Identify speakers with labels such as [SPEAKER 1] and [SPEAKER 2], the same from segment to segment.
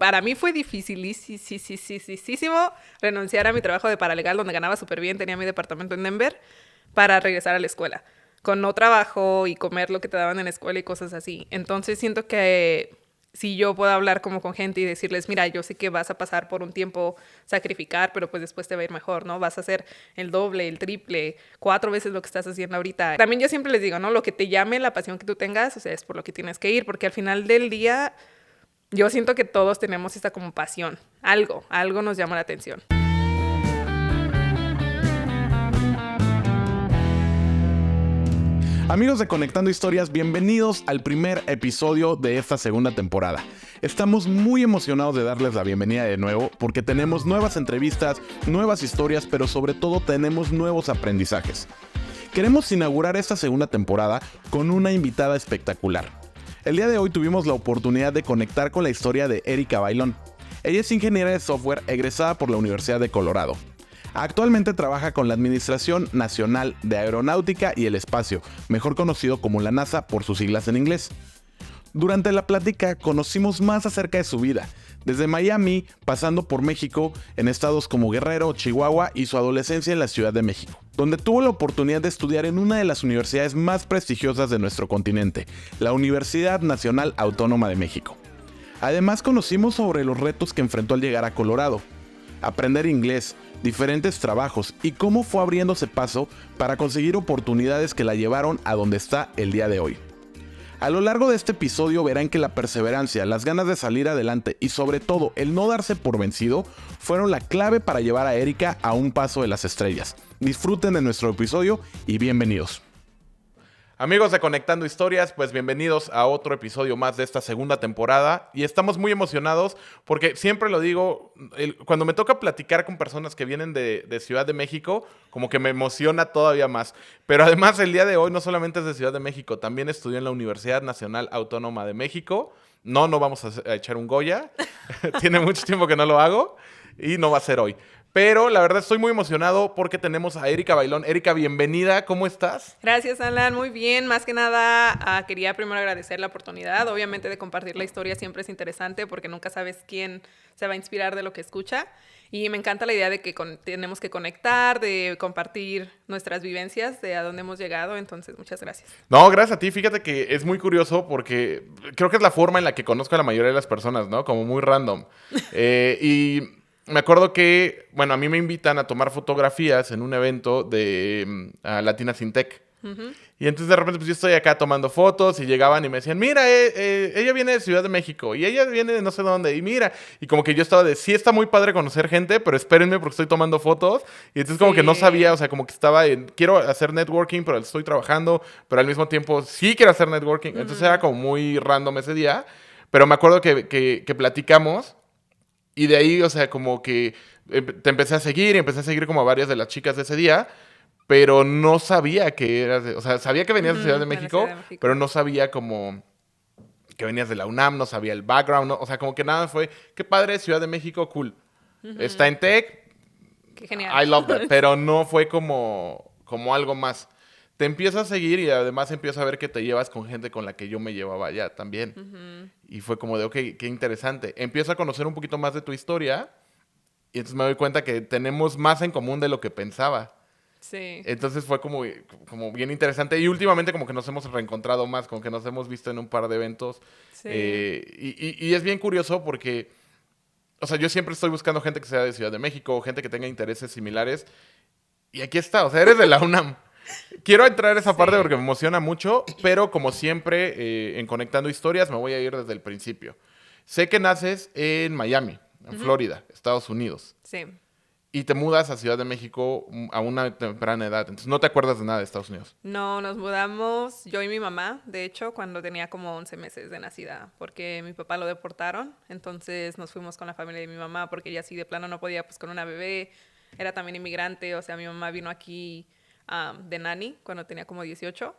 [SPEAKER 1] para mí fue dificilísimo renunciar a mi trabajo de paralegal, donde ganaba súper bien, tenía mi departamento en Denver, para regresar a la escuela, con no trabajo y comer lo que te daban en la escuela y cosas así. Entonces siento que si yo puedo hablar como con gente y decirles, mira, yo sé que vas a pasar por un tiempo sacrificar, pero pues después te va a ir mejor, ¿no? Vas a hacer el doble, el triple, 4 veces lo que estás haciendo ahorita. También yo siempre les digo, ¿no? Lo que te llame, la pasión que tú tengas, o sea, es por lo que tienes que ir, porque al final del día yo siento que todos tenemos esta como pasión. Algo nos llama la atención.
[SPEAKER 2] Amigos de Conectando Historias, bienvenidos al primer episodio de esta segunda temporada. Estamos muy emocionados de darles la bienvenida de nuevo porque tenemos nuevas entrevistas, nuevas historias, pero sobre todo tenemos nuevos aprendizajes. Queremos inaugurar esta segunda temporada con una invitada espectacular. El día de hoy tuvimos la oportunidad de conectar con la historia de Erika Bailón. Ella es ingeniera de software egresada por la Universidad de Colorado. Actualmente trabaja con la Administración Nacional de Aeronáutica y el Espacio, mejor conocido como la NASA por sus siglas en inglés. Durante la plática conocimos más acerca de su vida, desde Miami, pasando por México, en estados como Guerrero, Chihuahua y su adolescencia en la Ciudad de México, donde tuvo la oportunidad de estudiar en una de las universidades más prestigiosas de nuestro continente, la Universidad Nacional Autónoma de México. Además conocimos sobre los retos que enfrentó al llegar a Colorado, aprender inglés, diferentes trabajos y cómo fue abriéndose paso para conseguir oportunidades que la llevaron a donde está el día de hoy. A lo largo de este episodio verán que la perseverancia, las ganas de salir adelante y sobre todo el no darse por vencido fueron la clave para llevar a Erika a un paso de las estrellas. Disfruten de nuestro episodio y bienvenidos. Amigos de Conectando Historias, pues bienvenidos a otro episodio más de esta segunda temporada y estamos muy emocionados porque siempre lo digo, cuando me toca platicar con personas que vienen de Ciudad de México, como que me emociona todavía más. Pero además el día de hoy no solamente es de Ciudad de México, también estudió en la Universidad Nacional Autónoma de México. No vamos a echar un Goya, tiene mucho tiempo que no lo hago y no va a ser hoy. Pero la verdad estoy muy emocionado porque tenemos a Erika Bailón. Erika, bienvenida, ¿cómo estás?
[SPEAKER 1] Gracias, Alan, muy bien. Más que nada, quería primero agradecer la oportunidad. Obviamente de compartir la historia siempre es interesante porque nunca sabes quién se va a inspirar de lo que escucha. Y me encanta la idea de que tenemos que conectar, de compartir nuestras vivencias, de a dónde hemos llegado. Entonces, muchas gracias.
[SPEAKER 2] No, gracias a ti. Fíjate que es muy curioso porque creo que es la forma en la que conozco a la mayoría de las personas, ¿no? Como muy random. Y me acuerdo que, bueno, a mí me invitan a tomar fotografías en un evento de Latina Fintech. Uh-huh. Y entonces de repente pues yo estoy acá tomando fotos y llegaban y me decían, mira, ella viene de Ciudad de México y ella viene de no sé dónde y mira. Y como que yo estaba de, sí está muy padre conocer gente, pero espérenme porque estoy tomando fotos. Y entonces como que no sabía, o sea, como que estaba en, quiero hacer networking, pero estoy trabajando, pero al mismo tiempo sí quiero hacer networking. Uh-huh. Entonces era como muy random ese día. Pero me acuerdo que platicamos. Y de ahí, o sea, como que te empecé a seguir y empecé a seguir como a varias de las chicas de ese día, pero no sabía que eras o sea, sabía que venías de Ciudad de México, pero no sabía como que venías de la UNAM, no sabía el background, ¿no? O sea, como que nada fue, qué padre, Ciudad de México, cool. Está en Tech,
[SPEAKER 1] qué genial.
[SPEAKER 2] I love that, pero no fue como algo más. Te empiezo a seguir y además empiezo a ver que te llevas con gente con la que yo me llevaba allá también. Uh-huh. Y fue como de, ok, qué interesante. Empiezo a conocer un poquito más de tu historia y entonces me doy cuenta que tenemos más en común de lo que pensaba.
[SPEAKER 1] Sí.
[SPEAKER 2] Entonces fue como bien interesante. Y últimamente como que nos hemos reencontrado más, como que nos hemos visto en un par de eventos. Sí. Y es bien curioso porque, o sea, yo siempre estoy buscando gente que sea de Ciudad de México, gente que tenga intereses similares. Y aquí está, o sea, eres de la UNAM. Quiero entrar a esa parte porque me emociona mucho, pero como siempre, en Conectando Historias me voy a ir desde el principio. Sé que naces en Miami, en Florida, Estados Unidos.
[SPEAKER 1] Sí.
[SPEAKER 2] Y te mudas a Ciudad de México a una temprana edad. Entonces, no te acuerdas de nada de Estados Unidos.
[SPEAKER 1] No, nos mudamos yo y mi mamá, de hecho, cuando tenía como 11 meses de nacida, porque mi papá lo deportaron. Entonces, nos fuimos con la familia de mi mamá porque ella sí de plano no podía, pues, con una bebé. Era también inmigrante, o sea, mi mamá vino aquí de nanny cuando tenía como 18,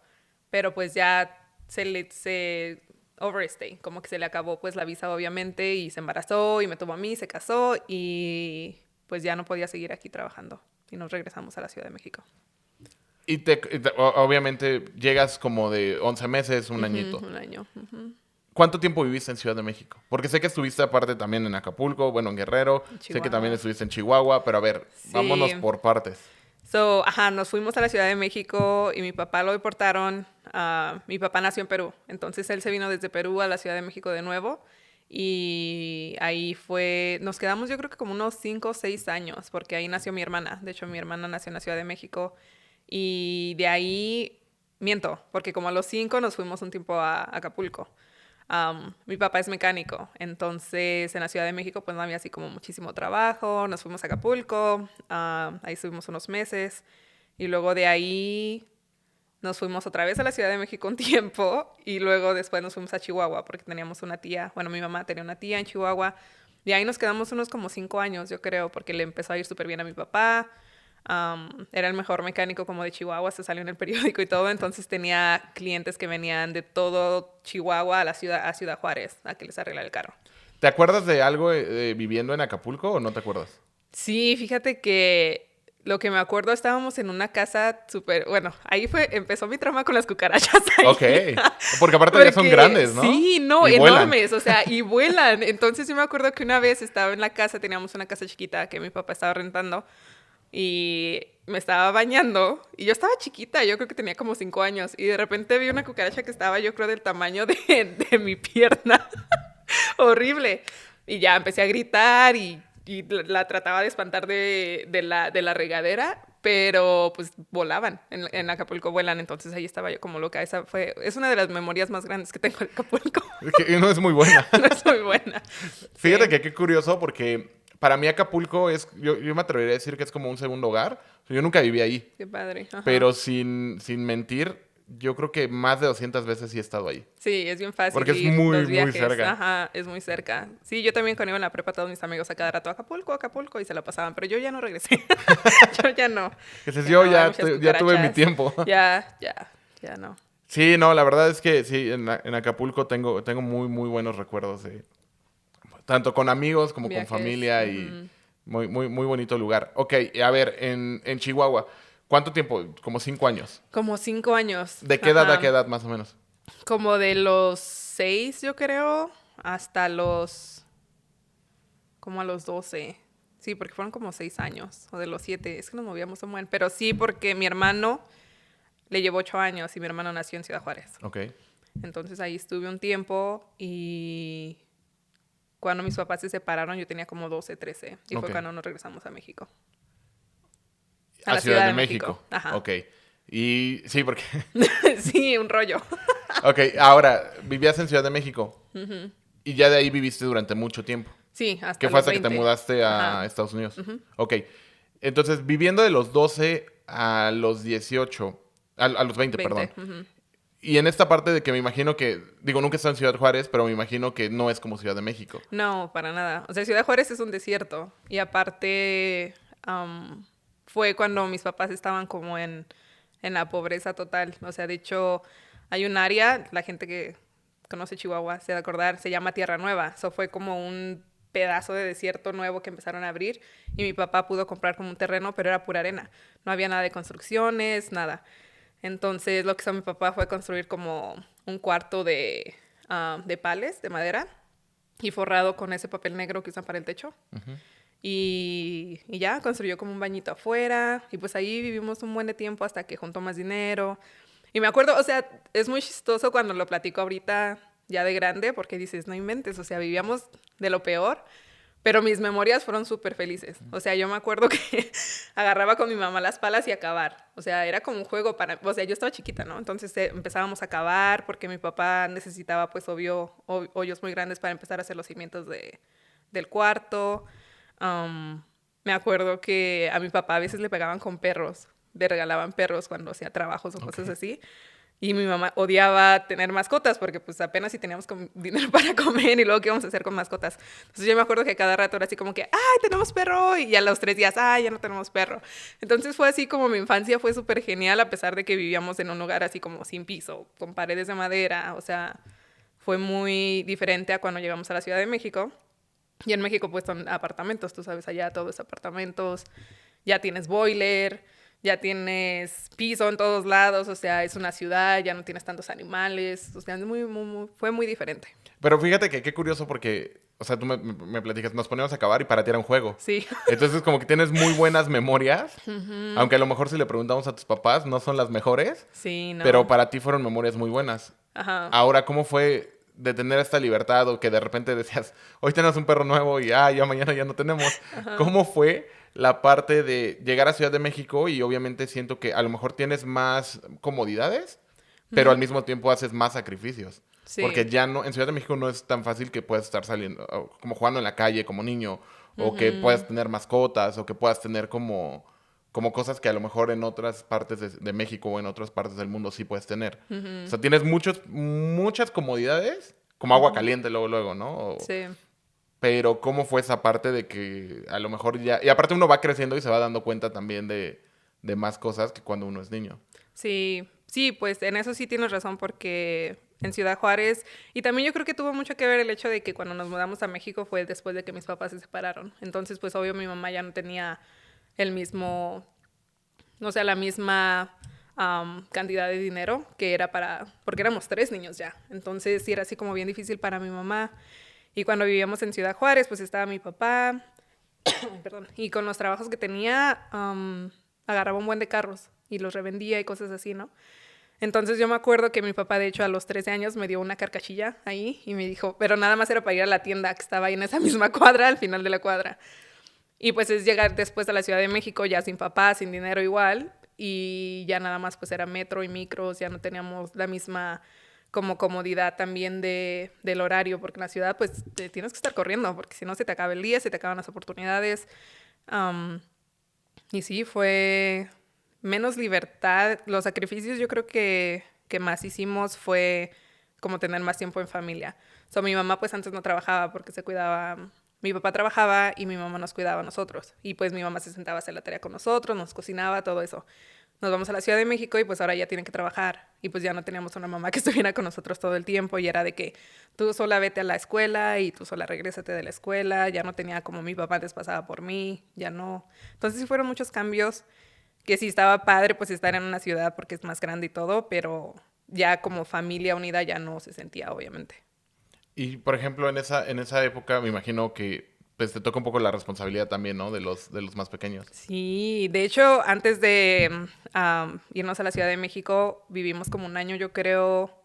[SPEAKER 1] pero pues ya se overstay, como que se le acabó pues la visa obviamente y se embarazó y me tuvo a mí, se casó y pues ya no podía seguir aquí trabajando y nos regresamos a la Ciudad de México.
[SPEAKER 2] Y obviamente llegas como de 11 meses, un añito.
[SPEAKER 1] Un año. Uh-huh.
[SPEAKER 2] ¿cuánto tiempo viviste en Ciudad de México? Porque sé que estuviste aparte también en Acapulco, bueno, en Guerrero. Sé que también estuviste en Chihuahua, pero a ver, vámonos por partes.
[SPEAKER 1] Nos fuimos a la Ciudad de México y mi papá lo deportaron. Mi papá nació en Perú, entonces él se vino desde Perú a la Ciudad de México de nuevo. Y ahí nos quedamos yo creo que como unos 5 o 6 años, porque ahí nació mi hermana. De hecho, mi hermana nació en la Ciudad de México. Y de ahí, miento, porque como a los 5 nos fuimos un tiempo a Acapulco. Mi papá es mecánico, entonces en la Ciudad de México pues no había así como muchísimo trabajo. Nos fuimos a Acapulco, ahí estuvimos unos meses. Y luego de ahí nos fuimos otra vez a la Ciudad de México un tiempo y luego después nos fuimos a Chihuahua porque teníamos una tía, bueno, mi mamá tenía una tía en Chihuahua y ahí nos quedamos unos como 5 años, yo creo, porque le empezó a ir súper bien a mi papá. Era el mejor mecánico como de Chihuahua, se salió en el periódico y todo, entonces tenía clientes que venían de todo Chihuahua a Ciudad Juárez a que les arreglara el carro.
[SPEAKER 2] ¿Te acuerdas de algo viviendo en Acapulco o no te acuerdas?
[SPEAKER 1] Sí, fíjate que lo que me acuerdo, estábamos en una casa súper... Bueno, empezó mi trauma con las cucarachas ahí.
[SPEAKER 2] Ok, porque aparte ya son grandes, ¿no?
[SPEAKER 1] Sí, no,
[SPEAKER 2] y
[SPEAKER 1] enormes,
[SPEAKER 2] vuelan.
[SPEAKER 1] o sea, y vuelan. Entonces yo me acuerdo que una vez estaba en la casa, teníamos una casa chiquita que mi papá estaba rentando y me estaba bañando y yo estaba chiquita, yo creo que tenía como 5 años y de repente vi una cucaracha que estaba yo creo del tamaño de mi pierna. Horrible. Y ya empecé a gritar y la trataba de espantar de la regadera, pero pues volaban. En Acapulco vuelan, entonces ahí estaba yo como loca. Es una de las memorias más grandes que tengo de Acapulco.
[SPEAKER 2] Que no es muy buena.
[SPEAKER 1] No es muy buena.
[SPEAKER 2] Fíjate
[SPEAKER 1] Sí.
[SPEAKER 2] que qué curioso porque para mí Acapulco yo me atrevería a decir que es como un segundo hogar. Yo nunca viví ahí,
[SPEAKER 1] Qué padre. Ajá.
[SPEAKER 2] pero sin mentir, yo creo que más de 200 veces sí he estado ahí.
[SPEAKER 1] Sí, es bien fácil
[SPEAKER 2] Porque es
[SPEAKER 1] ir,
[SPEAKER 2] muy,
[SPEAKER 1] los
[SPEAKER 2] muy
[SPEAKER 1] viajes.
[SPEAKER 2] cerca.
[SPEAKER 1] Ajá, es muy cerca. Sí, yo también cuando iba en la prepa, todos mis amigos a cada rato, Acapulco, y se la pasaban, pero yo ya no regresé. Yo ya no.
[SPEAKER 2] Que dices,
[SPEAKER 1] Ya
[SPEAKER 2] yo
[SPEAKER 1] no, hay
[SPEAKER 2] ya,
[SPEAKER 1] muchas
[SPEAKER 2] ya tuve mi
[SPEAKER 1] cucarachas.
[SPEAKER 2] tiempo.
[SPEAKER 1] Ya no.
[SPEAKER 2] Sí, no, la verdad es que sí, en Acapulco tengo muy, muy buenos recuerdos tanto con amigos como
[SPEAKER 1] Viajes.
[SPEAKER 2] con familia y muy, muy, muy bonito lugar. Ok, a ver, en Chihuahua, ¿cuánto tiempo? Como 5 años.
[SPEAKER 1] Como 5 años.
[SPEAKER 2] ¿De qué edad
[SPEAKER 1] Ajá.
[SPEAKER 2] a qué edad más o menos?
[SPEAKER 1] Como de los 6, yo creo, hasta como a los 12. Sí, porque fueron como 6 años, o de los 7. Es que nos movíamos un buen. Pero sí, porque mi hermano le llevó 8 años y mi hermano nació en Ciudad Juárez.
[SPEAKER 2] Ok.
[SPEAKER 1] Entonces ahí estuve un tiempo y cuando mis papás se separaron yo tenía como 12, 13. Y
[SPEAKER 2] Ok.
[SPEAKER 1] fue cuando nos regresamos a México.
[SPEAKER 2] A Ciudad de México.
[SPEAKER 1] Ajá.
[SPEAKER 2] Ok. Y sí, porque...
[SPEAKER 1] Sí, un rollo.
[SPEAKER 2] Ok, ahora, vivías en Ciudad de México. Y ya de ahí viviste durante mucho tiempo.
[SPEAKER 1] Sí, hasta
[SPEAKER 2] Que fue
[SPEAKER 1] los
[SPEAKER 2] hasta que te
[SPEAKER 1] 20.
[SPEAKER 2] mudaste a
[SPEAKER 1] Ajá.
[SPEAKER 2] Estados Unidos. Ok. Entonces, viviendo de los 12 a los 18, a los 20,
[SPEAKER 1] 20.
[SPEAKER 2] perdón.
[SPEAKER 1] Ujú.
[SPEAKER 2] Y en esta parte de que me imagino que, digo, nunca he estado en Ciudad Juárez, pero me imagino que no es como Ciudad de México.
[SPEAKER 1] No, para nada. O sea, Ciudad Juárez es un desierto. Y aparte, fue cuando mis papás estaban como en la pobreza total. O sea, de hecho, hay un área, la gente que conoce Chihuahua se va a acordar, se llama Tierra Nueva. Eso fue como un pedazo de desierto nuevo que empezaron a abrir. Y mi papá pudo comprar como un terreno, pero era pura arena. No había nada de construcciones, nada. Entonces, lo que hizo mi papá fue construir como un cuarto de pales, de madera, y forrado con ese papel negro que usan para el techo. Y ya construyó como un bañito afuera. Y pues ahí vivimos un buen de tiempo hasta que juntó más dinero. Y me acuerdo, o sea, es muy chistoso cuando lo platico ahorita ya de grande, porque dices, no inventes, o sea, vivíamos de lo peor. Pero mis memorias fueron súper felices. O sea, yo me acuerdo que agarraba con mi mamá las palas y a cavar. O sea, era como un juego para... O sea, yo estaba chiquita, ¿no? Entonces empezábamos a cavar porque mi papá necesitaba, pues, obvio, hoyos muy grandes para empezar a hacer los cimientos del cuarto. Me acuerdo que a mi papá a veces le pegaban con perros. Le regalaban perros cuando hacía trabajos o cosas así. Y mi mamá odiaba tener mascotas porque pues apenas si teníamos dinero para comer y luego qué íbamos a hacer con mascotas. Entonces yo me acuerdo que cada rato era así como que, ¡ay, tenemos perro! Y a los 3 días, ¡ay, ya no tenemos perro! Entonces fue así como mi infancia fue súper genial a pesar de que vivíamos en un lugar así como sin piso, con paredes de madera. O sea, fue muy diferente a cuando llegamos a la Ciudad de México. Y en México pues son apartamentos, tú sabes, allá todo es apartamentos. Ya tienes boiler. ya tienes piso en todos lados, o sea, es una ciudad, ya no tienes tantos animales, o sea, fue muy diferente.
[SPEAKER 2] Pero fíjate que qué curioso porque, o sea, tú me platicas, nos poníamos a acabar y para ti era un juego.
[SPEAKER 1] Sí.
[SPEAKER 2] Entonces como que tienes muy buenas memorias, aunque a lo mejor si le preguntamos a tus papás no son las mejores,
[SPEAKER 1] Sí, no.
[SPEAKER 2] pero para ti fueron memorias muy buenas.
[SPEAKER 1] Ajá.
[SPEAKER 2] Ahora, ¿cómo fue de tener esta libertad o que de repente decías, hoy tenemos un perro nuevo y ya mañana ya no tenemos?
[SPEAKER 1] Ajá.
[SPEAKER 2] ¿Cómo fue la parte de llegar a Ciudad de México y obviamente siento que a lo mejor tienes más comodidades, pero al mismo tiempo haces más sacrificios?
[SPEAKER 1] Sí.
[SPEAKER 2] Porque ya no, en Ciudad de México no es tan fácil que puedas estar saliendo, como jugando en la calle como niño, o que puedas tener mascotas, o que puedas tener como cosas que a lo mejor en otras partes de México o en otras partes del mundo sí puedes tener. O sea, tienes muchas comodidades, como agua caliente luego, ¿no?
[SPEAKER 1] Sí.
[SPEAKER 2] Pero ¿cómo fue esa parte de que a lo mejor ya... Y aparte uno va creciendo y se va dando cuenta también de más cosas que cuando uno es niño.
[SPEAKER 1] Sí, pues en eso sí tienes razón porque en Ciudad Juárez, y también yo creo que tuvo mucho que ver el hecho de que cuando nos mudamos a México fue después de que mis papás se separaron. Entonces, pues obvio mi mamá ya no tenía el mismo, o sea, la misma cantidad de dinero que era porque éramos 3 niños ya. Entonces sí era así como bien difícil para mi mamá. Y cuando vivíamos en Ciudad Juárez, pues estaba mi papá, perdón, y con los trabajos que tenía, agarraba un buen de carros y los revendía y cosas así, ¿no? Entonces yo me acuerdo que mi papá, de hecho, a los 13 años me dio una carcachilla ahí y me dijo, pero nada más era para ir a la tienda que estaba ahí en esa misma cuadra, al final de la cuadra. Y pues es llegar después a la Ciudad de México ya sin papá, sin dinero igual, y ya nada más pues era metro y micros, ya no teníamos la misma como comodidad también del horario, porque en la ciudad pues te tienes que estar corriendo, porque si no se te acaba el día, se te acaban las oportunidades. Y sí, fue menos libertad. Los sacrificios yo creo que más hicimos fue como tener más tiempo en familia. So, mi mamá pues antes no trabajaba porque se cuidaba. Mi papá trabajaba y mi mamá nos cuidaba a nosotros. Y pues mi mamá se sentaba a hacer la tarea con nosotros, nos cocinaba, todo eso. Nos vamos a la Ciudad de México y pues ahora ya tienen que trabajar. Y pues ya no teníamos una mamá que estuviera con nosotros todo el tiempo. Y era de que tú sola vete a la escuela y tú sola regrésate de la escuela. Ya no tenía como mi papá antes pasaba por mí, ya no. Entonces sí fueron muchos cambios que sí estaba padre pues estar en una ciudad porque es más grande y todo, pero ya como familia unida ya no se sentía, obviamente.
[SPEAKER 2] Y, por ejemplo, en esa época me imagino que pues te toca un poco la responsabilidad también, ¿no? De los más pequeños.
[SPEAKER 1] Sí, de hecho, antes de irnos a la Ciudad de México, vivimos como un año, yo creo,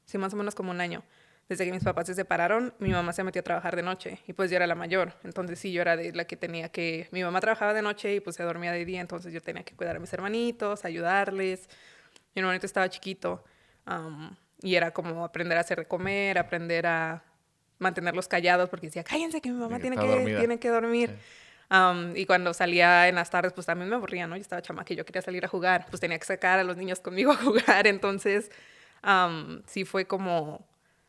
[SPEAKER 1] sí, más o menos como un año. Desde que mis papás se separaron, mi mamá se metió a trabajar de noche y pues yo era la mayor. Entonces sí, yo era de la que tenía que... Mi mamá trabajaba de noche y pues se dormía de día, entonces yo tenía que cuidar a mis hermanitos, ayudarles. Mi hermanito estaba chiquito y era como aprender a hacer de comer, aprender a mantenerlos callados porque decía, cállense que mi mamá tiene que dormir. Sí. Y cuando salía en las tardes, pues también me aburría, ¿no? Yo estaba chamaca y yo quería salir a jugar, pues tenía que sacar a los niños conmigo a jugar, entonces sí fue como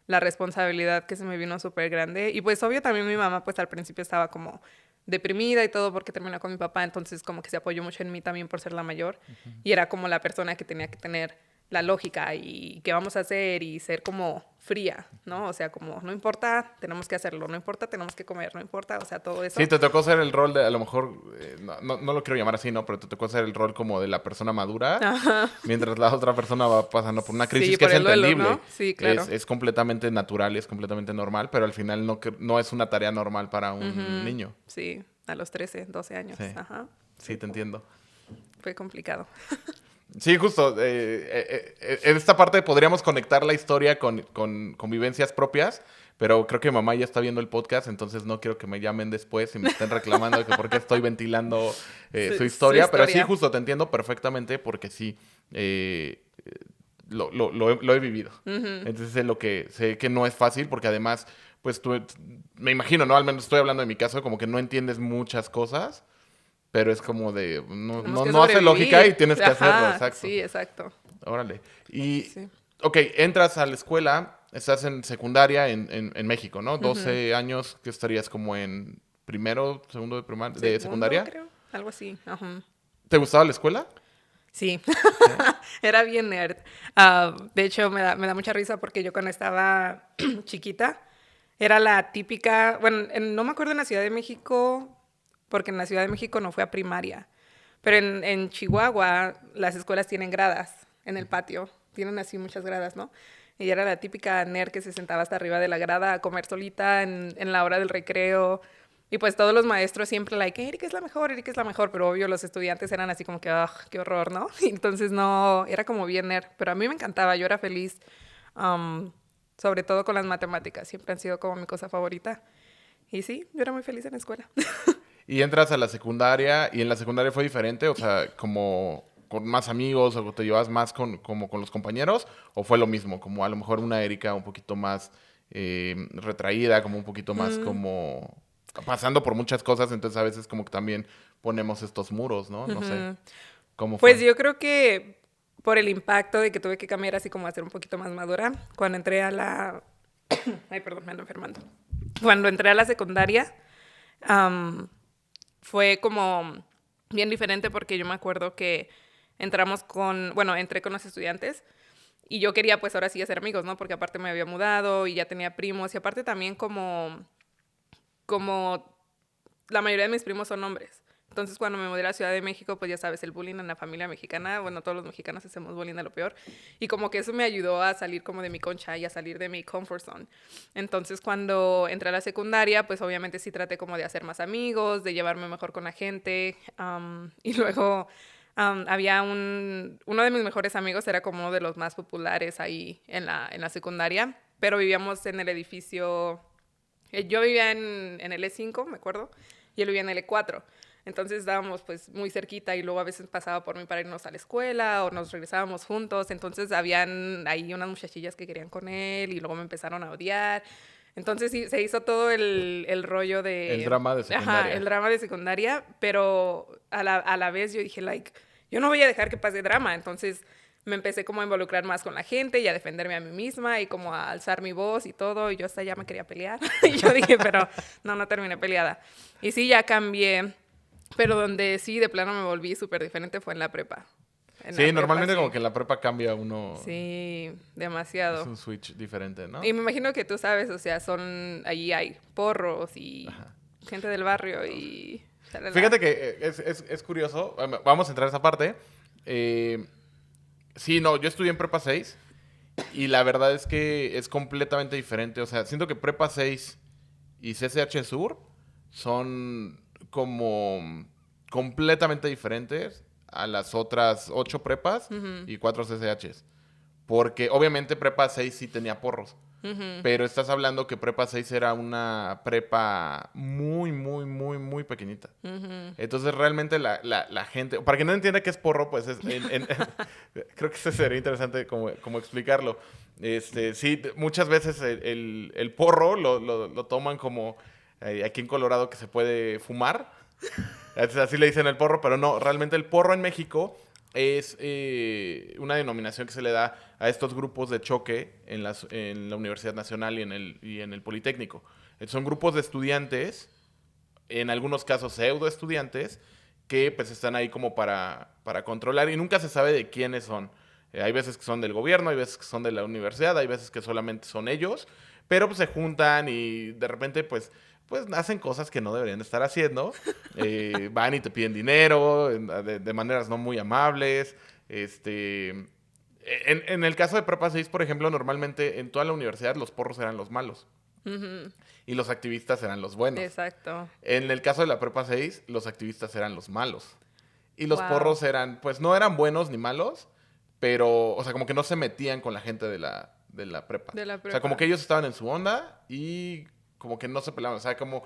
[SPEAKER 1] la responsabilidad que se me vino súper grande. Y pues obvio también mi mamá pues al principio estaba como deprimida y todo porque terminó con mi papá, entonces como que se apoyó mucho en mí también por ser la mayor. Y era como la persona que tenía que tener la lógica y qué vamos a hacer y ser como fría, ¿no? O sea, como no importa, tenemos que hacerlo, no importa, tenemos que comer, no importa, o sea, todo eso.
[SPEAKER 2] Sí, te tocó ser el rol de, a lo mejor, no lo quiero llamar así, ¿no? Pero te tocó ser el rol como de la persona madura,
[SPEAKER 1] Ajá.
[SPEAKER 2] Mientras la otra persona va pasando por una crisis
[SPEAKER 1] Sí,
[SPEAKER 2] que
[SPEAKER 1] por
[SPEAKER 2] es
[SPEAKER 1] el duelo,
[SPEAKER 2] entendible.
[SPEAKER 1] ¿no? Sí, claro.
[SPEAKER 2] Es completamente natural y es completamente normal, pero al final no es una tarea normal para un niño.
[SPEAKER 1] Sí, a los 13, 12 años.
[SPEAKER 2] Sí.
[SPEAKER 1] Ajá.
[SPEAKER 2] Sí, te entiendo.
[SPEAKER 1] Fue complicado.
[SPEAKER 2] Sí, justo. En esta parte podríamos conectar la historia con vivencias propias, pero creo que mamá ya está viendo el podcast, entonces no quiero que me llamen después y me estén reclamando de que por qué estoy ventilando su historia. Pero sí, justo, te entiendo perfectamente porque sí, lo he vivido. Entonces sé que no es fácil porque además, pues tú, me imagino, ¿no? Al menos estoy hablando de mi caso, como que no entiendes muchas cosas. Pero es como de, no hace lógica y tienes que hacerlo, exacto.
[SPEAKER 1] Sí, exacto.
[SPEAKER 2] Órale. Y,
[SPEAKER 1] sí.
[SPEAKER 2] Ok, entras a la escuela, estás en secundaria en México, ¿no? 12 años, ¿qué estarías como en primero, segundo de secundaria?
[SPEAKER 1] Creo, algo así. Ajá.
[SPEAKER 2] ¿Te gustaba la escuela?
[SPEAKER 1] Sí, era bien nerd. De hecho, me da mucha risa porque yo cuando estaba chiquita, era la típica, bueno, no me acuerdo en la Ciudad de México... porque en la Ciudad de México no fue a primaria, Pero en Chihuahua las escuelas tienen gradas en el patio. Tienen así muchas gradas, ¿no? Y era la típica nerd que se sentaba hasta arriba de la grada a comer solita en la hora del recreo. Y pues todos los maestros siempre Erika es la mejor, Erika es la mejor. Pero obvio los estudiantes eran así como que, ¡ah, qué horror!, ¿no? Y entonces no, era como bien nerd. Pero a mí me encantaba, yo era feliz. Sobre todo con las matemáticas, siempre han sido como mi cosa favorita. Y sí, yo era muy feliz en la escuela.
[SPEAKER 2] Y entras a la secundaria, y en la secundaria fue diferente, o sea, como con más amigos, o te llevas más como con los compañeros, o fue lo mismo, como a lo mejor una Erika un poquito más retraída, como un poquito más como pasando por muchas cosas, entonces a veces como que también ponemos estos muros, ¿no? No sé, ¿cómo fue?
[SPEAKER 1] Pues yo creo que por el impacto de que tuve que cambiar así como a ser un poquito más madura, cuando entré a la... Ay, perdón, me ando enfermando. Cuando entré a la secundaria, fue como bien diferente porque yo me acuerdo que entré con los estudiantes y yo quería pues ahora sí hacer amigos, ¿no? Porque aparte me había mudado y ya tenía primos y aparte también como la mayoría de mis primos son hombres. Entonces, cuando me mudé a la Ciudad de México, pues ya sabes, el bullying en la familia mexicana, bueno, todos los mexicanos hacemos bullying de lo peor. Y como que eso me ayudó a salir como de mi concha y a salir de mi comfort zone. Entonces, cuando entré a la secundaria, pues obviamente sí traté como de hacer más amigos, de llevarme mejor con la gente. Y luego había uno de mis mejores amigos, era como uno de los más populares ahí en la secundaria, pero vivíamos en el edificio... Yo vivía en el E5, me acuerdo, y él vivía en el E4. Entonces estábamos pues muy cerquita y luego a veces pasaba por mí para irnos a la escuela o nos regresábamos juntos. Entonces habían ahí unas muchachillas que querían con él y luego me empezaron a odiar. Entonces sí, se hizo todo el rollo de...
[SPEAKER 2] El drama de secundaria.
[SPEAKER 1] Ajá, el drama de secundaria, pero a la vez yo dije, yo no voy a dejar que pase drama. Entonces me empecé como a involucrar más con la gente y a defenderme a mí misma y como a alzar mi voz y todo. Y yo hasta ya me quería pelear. Y yo dije, pero no terminé peleada. Y sí, ya cambié. Pero donde sí, de plano me volví súper diferente fue en la prepa.
[SPEAKER 2] Sí, normalmente como que en la prepa cambia uno.
[SPEAKER 1] Sí, demasiado.
[SPEAKER 2] Es un switch diferente, ¿no?
[SPEAKER 1] Y me imagino que tú sabes, o sea, allí hay porros y gente del barrio y...
[SPEAKER 2] Fíjate que es curioso. Vamos a entrar a esa parte. Sí, no, yo estudié en prepa 6 y la verdad es que es completamente diferente. O sea, siento que prepa 6 y CCH Sur son como completamente diferentes a las otras 8 prepas y 4 CCHs. Porque obviamente prepa 6 sí tenía porros. Pero estás hablando que prepa 6 era una prepa muy, muy, muy, muy pequeñita. Entonces realmente la gente... Para que no entienda qué es porro, pues creo que eso sería interesante como explicarlo. Sí, muchas veces el porro lo toman como... aquí en Colorado que se puede fumar. Así le dicen el porro, pero no, realmente el porro en México es una denominación que se le da a estos grupos de choque en la Universidad Nacional y en el Politécnico. Son grupos de estudiantes, en algunos casos pseudo estudiantes, que pues están ahí como para controlar y nunca se sabe de quiénes son. Hay veces que son del gobierno, hay veces que son de la universidad, hay veces que solamente son ellos, pero pues se juntan y de repente pues hacen cosas que no deberían de estar haciendo. Van y te piden dinero de maneras no muy amables. En el caso de Prepa 6, por ejemplo, normalmente en toda la universidad los porros eran los malos. Y los activistas eran los buenos.
[SPEAKER 1] Exacto.
[SPEAKER 2] En el caso de la Prepa 6, los activistas eran los malos. Y los porros eran, pues no eran buenos ni malos, pero, o sea, como que no se metían con la gente de la prepa.
[SPEAKER 1] De la prepa.
[SPEAKER 2] O sea, como que ellos estaban en su onda y como que no se pelaban. O sea, como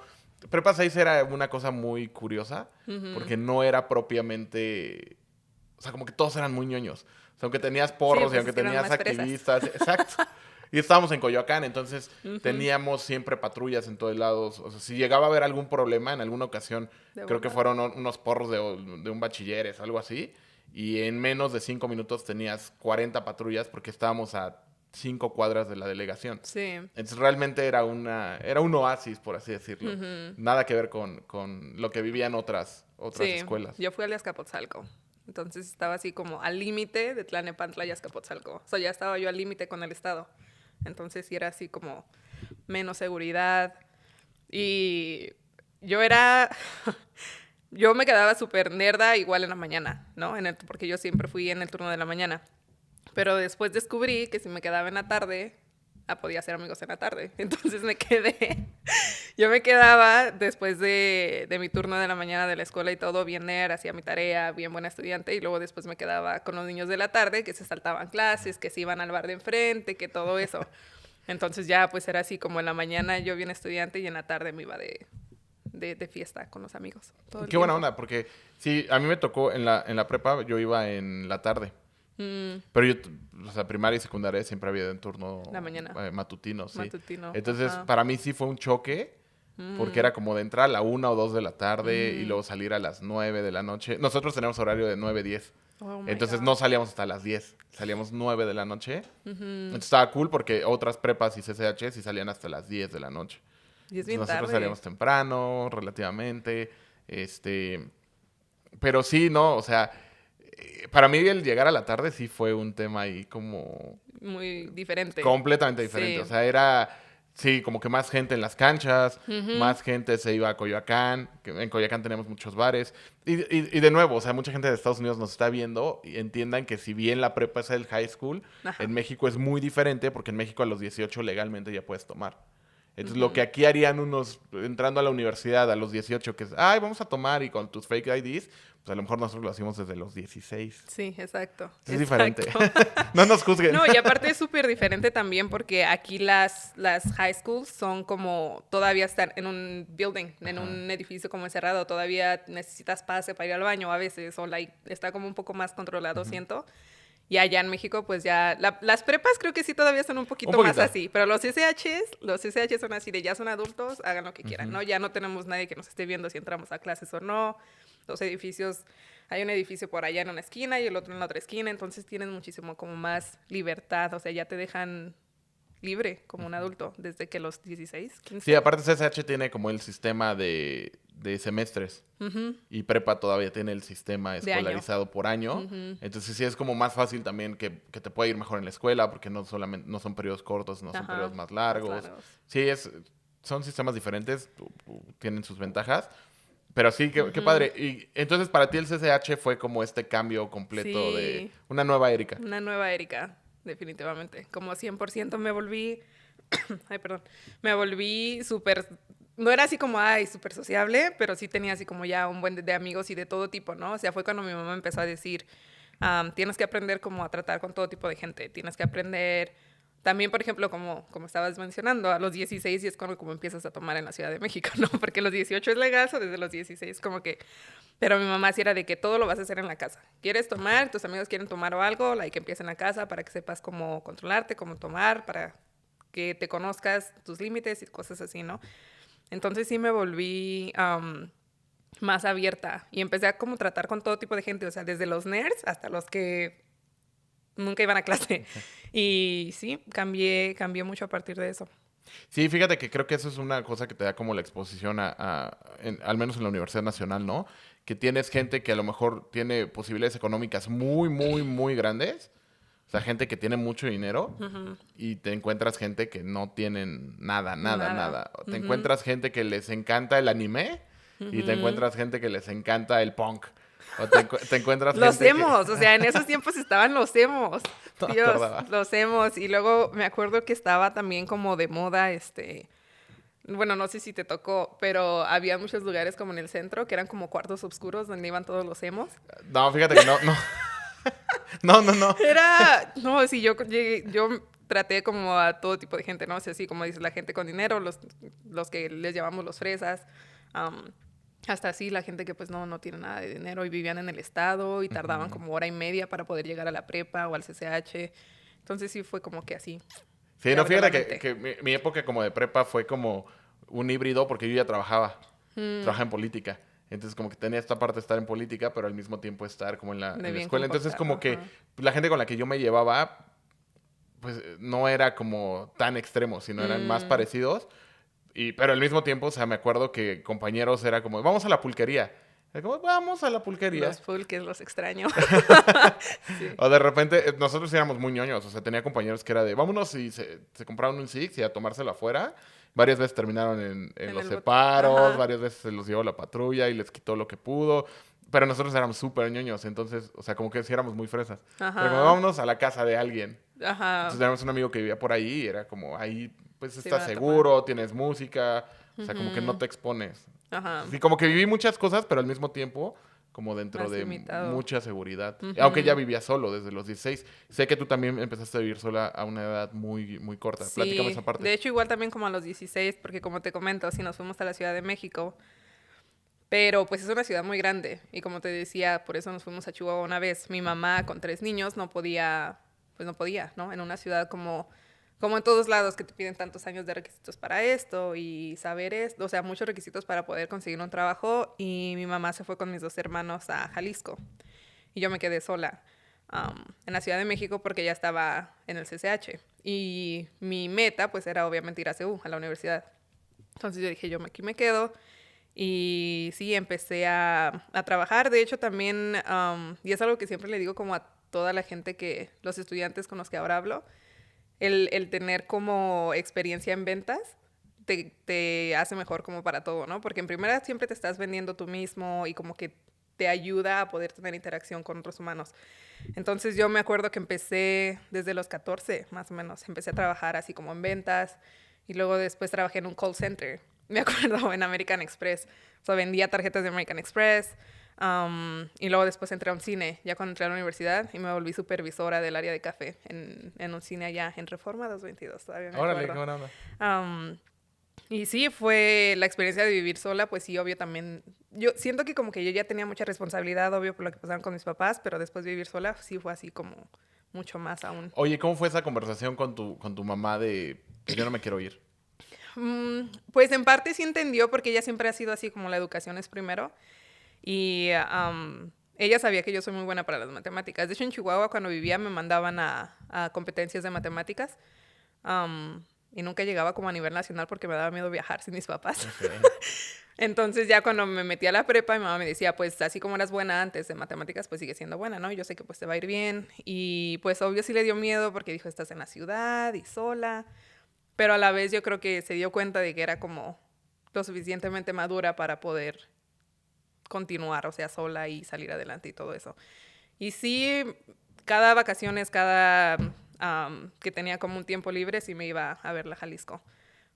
[SPEAKER 2] Prepa 6 era una cosa muy curiosa porque no era propiamente... O sea, como que todos eran muy ñoños. O sea, aunque tenías porros y aunque tenías activistas... Exacto. Y estábamos en Coyoacán, entonces teníamos siempre patrullas en todos lados. O sea, si llegaba a haber algún problema, en alguna ocasión, creo que fueron unos porros de un bachilleres, algo así. Y en menos de 5 minutos tenías 40 patrullas porque estábamos a 5 cuadras de la delegación.
[SPEAKER 1] Sí.
[SPEAKER 2] Entonces realmente era un oasis, por así decirlo. Nada que ver con lo que vivían otras escuelas.
[SPEAKER 1] Yo fui al de Azcapotzalco. Entonces estaba así como al límite de Tlalnepantla y Azcapotzalco. O sea, ya estaba yo al límite con el estado. Entonces sí era así como menos seguridad. Y yo era... yo me quedaba súper nerda igual en la mañana, ¿no? Porque yo siempre fui en el turno de la mañana. Pero después descubrí que si me quedaba en la tarde, podía hacer amigos en la tarde. Entonces me quedé. Yo me quedaba después de mi turno de la mañana de la escuela y todo, bien nerd, hacía mi tarea, bien buena estudiante. Y luego después me quedaba con los niños de la tarde que se saltaban clases, que se iban al bar de enfrente, que todo eso. Entonces ya pues era así como en la mañana yo bien estudiante y en la tarde me iba de fiesta con los amigos.
[SPEAKER 2] Qué buena onda, porque sí, a mí me tocó en la prepa, yo iba en la tarde. Pero yo, o sea, primaria y secundaria siempre había en turno
[SPEAKER 1] la mañana.
[SPEAKER 2] Matutino, sí.
[SPEAKER 1] Matutino.
[SPEAKER 2] Entonces,
[SPEAKER 1] Ajá.
[SPEAKER 2] para mí sí fue un choque, porque era como de entrar a la 1 o 2 de la tarde y luego salir a las 9 de la noche. Nosotros tenemos horario de 9-10.
[SPEAKER 1] Oh my
[SPEAKER 2] Entonces
[SPEAKER 1] God.
[SPEAKER 2] no salíamos hasta las 10, salíamos 9 de la noche. Entonces estaba cool porque otras prepas y CCH sí salían hasta las 10 de la noche.
[SPEAKER 1] Y es bien
[SPEAKER 2] Nosotros
[SPEAKER 1] tarde.
[SPEAKER 2] salíamos temprano, relativamente. Pero sí, no, o sea, para mí el llegar a la tarde sí fue un tema ahí como
[SPEAKER 1] Muy diferente.
[SPEAKER 2] completamente diferente.
[SPEAKER 1] Sí.
[SPEAKER 2] O sea, era, sí, como que más gente en las canchas, más gente se iba a Coyoacán, que en Coyoacán tenemos muchos bares. Y de nuevo, o sea, mucha gente de Estados Unidos nos está viendo y entiendan que si bien la prepa es el high school,
[SPEAKER 1] Ajá.
[SPEAKER 2] en México es muy diferente porque en México a los 18 legalmente ya puedes tomar. Entonces, lo que aquí harían unos entrando a la universidad a los 18, que es, ay, vamos a tomar y con tus fake IDs, pues a lo mejor nosotros lo hacemos desde los 16.
[SPEAKER 1] Sí, exacto.
[SPEAKER 2] Es diferente. No nos juzguen.
[SPEAKER 1] No, y aparte es súper diferente también porque aquí las high schools son como, todavía están en un building, en un edificio como encerrado, todavía necesitas pase para ir al baño a veces, o está como un poco más controlado, siento. Y allá en México, pues ya, las prepas creo que sí todavía son un poquito más así, pero los CCHs son así de ya son adultos, hagan lo que quieran, ¿no? Ya no tenemos nadie que nos esté viendo si entramos a clases o no. Los edificios, hay un edificio por allá en una esquina y el otro en la otra esquina, entonces tienen muchísimo como más libertad, o sea, ya te dejan libre como un adulto desde que los 16, 15.
[SPEAKER 2] Sí, aparte CSH tiene como el sistema de semestres y prepa todavía tiene el sistema escolarizado por año. Entonces sí es como más fácil también que te pueda ir mejor en la escuela porque no son periodos cortos, no son periodos más largos. Sí, son sistemas diferentes, tienen sus ventajas. Pero sí, qué padre. Y entonces para ti el CCH fue como este cambio completo de una nueva Erika.
[SPEAKER 1] Una nueva Erika, definitivamente. Como 100% me volví... Ay, perdón. Me volví súper... No era así como, súper sociable, pero sí tenía así como ya un buen de amigos y de todo tipo, ¿no? O sea, fue cuando mi mamá empezó a decir, tienes que aprender como a tratar con todo tipo de gente. Tienes que aprender... También, por ejemplo, como estabas mencionando, a los 16 y es cuando como empiezas a tomar en la Ciudad de México, ¿no? Porque los 18 es legal, o desde los 16 como que... Pero mi mamá sí era de que todo lo vas a hacer en la casa. ¿Quieres tomar? ¿Tus amigos quieren tomar o algo? Que empieza en la casa para que sepas cómo controlarte, cómo tomar, para que te conozcas tus límites y cosas así, ¿no? Entonces sí me volví más abierta y empecé a como tratar con todo tipo de gente, o sea, desde los nerds hasta los que nunca iban a clase. Y sí, cambié mucho a partir de eso.
[SPEAKER 2] Sí, fíjate que creo que eso es una cosa que te da como la exposición al menos en la Universidad Nacional, ¿no? Que tienes gente que a lo mejor tiene posibilidades económicas muy, muy, muy grandes. O sea, gente que tiene mucho dinero y te encuentras gente que no tienen nada. Te encuentras gente que les encanta el anime y te encuentras gente que les encanta el punk. O te encuentras
[SPEAKER 1] los
[SPEAKER 2] gente
[SPEAKER 1] emos, o sea, en esos tiempos estaban los emos.
[SPEAKER 2] No
[SPEAKER 1] Dios,
[SPEAKER 2] acordaba.
[SPEAKER 1] los emos. Y luego me acuerdo que estaba también como de moda, bueno, no sé si te tocó, pero había muchos lugares como en el centro que eran como cuartos oscuros donde iban todos los emos.
[SPEAKER 2] No, fíjate que no. No.
[SPEAKER 1] No, sí, yo traté como a todo tipo de gente, ¿no? O sea, sí, como dices, la gente con dinero, los que les llamamos los fresas, hasta así la gente que pues no tiene nada de dinero y vivían en el estado y tardaban como hora y media para poder llegar a la prepa o al CCH. Entonces sí fue como que así.
[SPEAKER 2] Sí, no, fíjate que mi época como de prepa fue como un híbrido porque yo ya trabajaba en política. Entonces como que tenía esta parte de estar en política, pero al mismo tiempo estar como en la escuela. Entonces como que la gente con la que yo me llevaba, pues no era como tan extremo, sino eran más parecidos. Pero al mismo tiempo, o sea, me acuerdo que compañeros era como, vamos a la pulquería. Era como, vamos a la pulquería.
[SPEAKER 1] Los pulques, los extraño.
[SPEAKER 2] Sí. O de repente, nosotros éramos muy ñoños. O sea, tenía compañeros que era de, vámonos y se compraban un Six y a tomárselo afuera. varias veces terminaron en
[SPEAKER 1] En
[SPEAKER 2] los
[SPEAKER 1] el
[SPEAKER 2] separos,
[SPEAKER 1] ajá.
[SPEAKER 2] varias veces se los llevó la patrulla y les quitó lo que pudo. Pero nosotros éramos súper ñoños, entonces, o sea, como que sí éramos muy fresas. Pero como
[SPEAKER 1] Ajá.
[SPEAKER 2] vámonos a la casa de alguien.
[SPEAKER 1] Ajá.
[SPEAKER 2] Entonces teníamos un amigo que vivía por ahí y era como, ahí pues
[SPEAKER 1] Se
[SPEAKER 2] estás
[SPEAKER 1] iban a tomar.
[SPEAKER 2] seguro, tienes música, o sea, como que no
[SPEAKER 1] Ujú.
[SPEAKER 2] te expones.
[SPEAKER 1] Ajá.
[SPEAKER 2] Sí, como que viví muchas cosas, pero al mismo tiempo como dentro
[SPEAKER 1] Más
[SPEAKER 2] de
[SPEAKER 1] limitado.
[SPEAKER 2] mucha seguridad. Aunque ya
[SPEAKER 1] Ujú.
[SPEAKER 2] vivía solo desde los 16. Sé que tú también empezaste a vivir sola a una edad muy, muy corta. Platícame esa
[SPEAKER 1] Sí,
[SPEAKER 2] parte.
[SPEAKER 1] de hecho igual también como a los 16, porque como te comento, sí nos fuimos a la Ciudad de México, pero pues es una ciudad muy grande y como te decía, por eso nos fuimos a Chihuahua una vez. Mi mamá con 3 niños no podía, pues no podía, ¿no? En una ciudad como en todos lados que te piden tantos años de requisitos para esto y saber esto, o sea, muchos requisitos para poder conseguir un trabajo y mi mamá se fue con mis 2 hermanos a Jalisco y yo me quedé sola en la Ciudad de México porque ya estaba en el CCH. Y mi meta, pues, era obviamente ir a CEU, a la universidad. Entonces yo dije, yo aquí me quedo. Y sí, empecé a trabajar. De hecho, también, y es algo que siempre le digo como a toda la gente los estudiantes con los que ahora hablo, el tener como experiencia en ventas te hace mejor como para todo, ¿no? Porque en primera siempre te estás vendiendo tú mismo y como que te ayuda a poder tener interacción con otros humanos. Entonces yo me acuerdo que empecé desde los 14, más o menos. Empecé a trabajar así como en ventas y luego después trabajé en un call center. Me acuerdo en American Express. O sea, vendía tarjetas de American Express. Y luego después entré a un cine, ya cuando entré a la universidad, y me volví supervisora del área de café en un cine allá en Reforma 222, todavía me
[SPEAKER 2] Órale, qué
[SPEAKER 1] acuerdo.
[SPEAKER 2] buena onda.
[SPEAKER 1] Um, y sí, fue la experiencia de vivir sola, pues sí, obvio también. Yo siento que como que yo ya tenía mucha responsabilidad, obvio, por lo que pasaban con mis papás, pero después de vivir sola sí fue así como mucho más aún.
[SPEAKER 2] Oye, ¿cómo fue esa conversación con tu mamá de, pues yo no me quiero ir?
[SPEAKER 1] Pues en parte sí entendió porque ella siempre ha sido así como la educación es primero. Y ella sabía que yo soy muy buena para las matemáticas. De hecho, en Chihuahua cuando vivía me mandaban a competencias de matemáticas. Y nunca llegaba como a nivel nacional porque me daba miedo viajar sin mis papás.
[SPEAKER 2] Ok.
[SPEAKER 1] Entonces ya cuando me metí a la prepa, mi mamá me decía, pues así como eras buena antes de matemáticas, pues sigue siendo buena, ¿no? Yo sé que pues te va a ir bien. Y pues obvio sí le dio miedo porque dijo, estás en la ciudad y sola. Pero a la vez yo creo que se dio cuenta de que era como lo suficientemente madura para poder continuar, o sea, sola y salir adelante y todo eso. Y sí, cada vacaciones, cada que tenía como un tiempo libre, sí me iba a verla a Jalisco.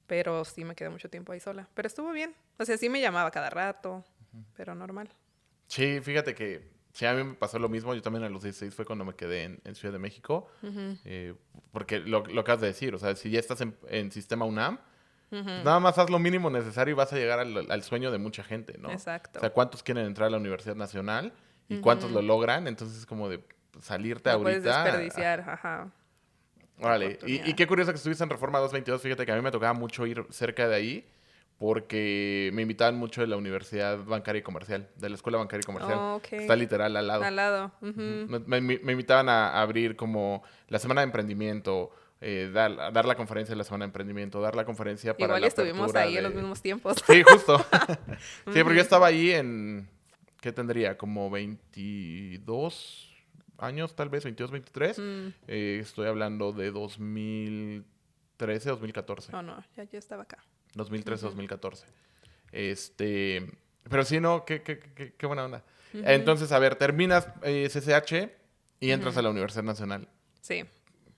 [SPEAKER 1] Pero sí me quedé mucho tiempo ahí sola. Pero estuvo bien. O sea, sí me llamaba cada rato, pero normal.
[SPEAKER 2] Sí, fíjate que sí, a mí me pasó lo mismo. Yo también a los 16 fue cuando me quedé en Ciudad de México. Porque lo acabas de decir, o sea, si ya estás en Sistema UNAM, pues nada más haz lo mínimo necesario y vas a llegar al sueño de mucha gente, ¿no? O
[SPEAKER 1] Exacto.
[SPEAKER 2] sea, ¿cuántos quieren entrar a la Universidad Nacional y cuántos lo logran? Entonces es como de salirte
[SPEAKER 1] No puedes
[SPEAKER 2] ahorita.
[SPEAKER 1] desperdiciar, ajá, la
[SPEAKER 2] Órale, y
[SPEAKER 1] oportunidad.
[SPEAKER 2] qué curioso que estuviste en Reforma 222. Fíjate que a mí me tocaba mucho ir cerca de ahí porque me invitaban mucho de la Universidad Bancaria y Comercial, de la Escuela Bancaria y Comercial,
[SPEAKER 1] Oh,
[SPEAKER 2] que está
[SPEAKER 1] ok.
[SPEAKER 2] literal al lado.
[SPEAKER 1] Al lado.
[SPEAKER 2] Ujú.
[SPEAKER 1] Ujú.
[SPEAKER 2] Me invitaban a abrir como la Semana de Emprendimiento, dar la conferencia de la Semana de Emprendimiento, dar la conferencia para
[SPEAKER 1] Igual
[SPEAKER 2] la
[SPEAKER 1] y estuvimos
[SPEAKER 2] apertura
[SPEAKER 1] ahí en los
[SPEAKER 2] de...
[SPEAKER 1] mismos tiempos.
[SPEAKER 2] Sí, justo. Sí, porque yo estaba ahí en... ¿Qué tendría? Como 22 años, tal vez, 22, 23.
[SPEAKER 1] Mm.
[SPEAKER 2] Estoy hablando de 2013, 2014.
[SPEAKER 1] Oh, no, ya yo estaba acá.
[SPEAKER 2] 2013,
[SPEAKER 1] Ujú.
[SPEAKER 2] 2014. Este... Pero sí, no, qué buena onda.
[SPEAKER 1] Ujú.
[SPEAKER 2] Entonces, a ver, terminas CCH y entras a
[SPEAKER 1] Ujú.
[SPEAKER 2] la Universidad Nacional.
[SPEAKER 1] Sí,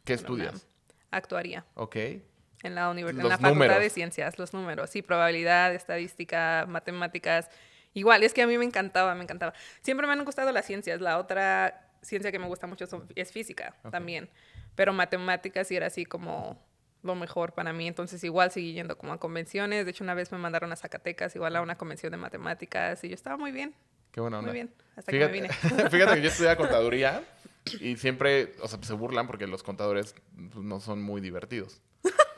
[SPEAKER 2] ¿Qué
[SPEAKER 1] a la UNAM.
[SPEAKER 2] estudias?
[SPEAKER 1] Actuaría
[SPEAKER 2] Ok.
[SPEAKER 1] en la
[SPEAKER 2] Los
[SPEAKER 1] Facultad de
[SPEAKER 2] números.
[SPEAKER 1] Ciencias, los números, sí, probabilidad, estadística, matemáticas. Igual, es que a mí me encantaba, me encantaba. Siempre me han gustado las ciencias. La otra ciencia que me gusta mucho es física
[SPEAKER 2] Ok.
[SPEAKER 1] también. Pero matemáticas sí era así como lo mejor para mí. Entonces igual seguí yendo como a convenciones. De hecho, una vez me mandaron a Zacatecas, igual a una convención de matemáticas. Y yo estaba
[SPEAKER 2] Qué buena
[SPEAKER 1] muy
[SPEAKER 2] onda.
[SPEAKER 1] bien, hasta que me
[SPEAKER 2] Fíjate,
[SPEAKER 1] vine.
[SPEAKER 2] fíjate que yo estudié contaduría y siempre, o sea, se burlan porque los contadores pues, no son muy divertidos,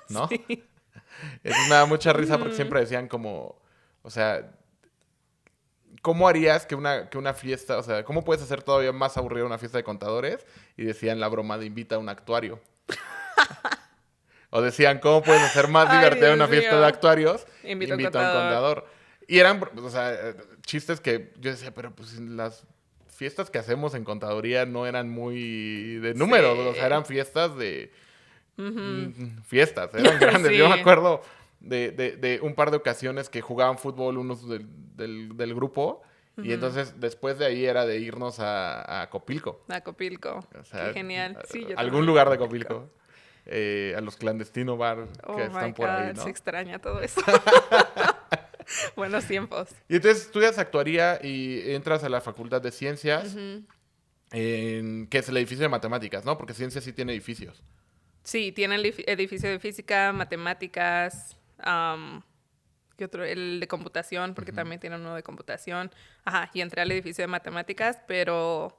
[SPEAKER 2] ¿no?
[SPEAKER 1] Sí.
[SPEAKER 2] Entonces me da mucha risa porque
[SPEAKER 1] Ujú.
[SPEAKER 2] siempre decían como, o sea, ¿cómo harías que una fiesta, o sea, cómo puedes hacer todavía más aburrida una fiesta de contadores? Y decían la broma de invita a un actuario. O decían, ¿cómo puedes hacer más
[SPEAKER 1] Ay,
[SPEAKER 2] divertida una
[SPEAKER 1] Dios
[SPEAKER 2] fiesta de
[SPEAKER 1] mío.
[SPEAKER 2] actuarios?
[SPEAKER 1] Invito a un
[SPEAKER 2] Invita a un
[SPEAKER 1] contador.
[SPEAKER 2] contador. Y eran, o sea, chistes que yo decía, pero pues las fiestas que hacemos en contaduría no eran muy de números, o sea,
[SPEAKER 1] Sí.
[SPEAKER 2] eran fiestas de...
[SPEAKER 1] Ujú.
[SPEAKER 2] fiestas, eran grandes. Yo me
[SPEAKER 1] Sí.
[SPEAKER 2] acuerdo de un par de ocasiones que jugaban fútbol unos del grupo. Y entonces, después de ahí era de irnos a Copilco.
[SPEAKER 1] A Copilco.
[SPEAKER 2] O sea,
[SPEAKER 1] Qué genial. Sí, yo
[SPEAKER 2] algún
[SPEAKER 1] también
[SPEAKER 2] lugar
[SPEAKER 1] fui
[SPEAKER 2] de
[SPEAKER 1] a Copilco.
[SPEAKER 2] Copilco. A los clandestinos bar
[SPEAKER 1] Oh
[SPEAKER 2] que
[SPEAKER 1] my
[SPEAKER 2] están por ahí,
[SPEAKER 1] God,
[SPEAKER 2] ¿no?
[SPEAKER 1] se extraña todo eso. Buenos tiempos.
[SPEAKER 2] Y entonces estudias actuaría y entras a la Facultad de Ciencias, que es el edificio de matemáticas, ¿no? Porque ciencia sí tiene edificios.
[SPEAKER 1] Sí, tiene el edificio de física, matemáticas, ¿qué otro? El de computación, porque también tiene uno de computación. Ajá, y entré al edificio de matemáticas, pero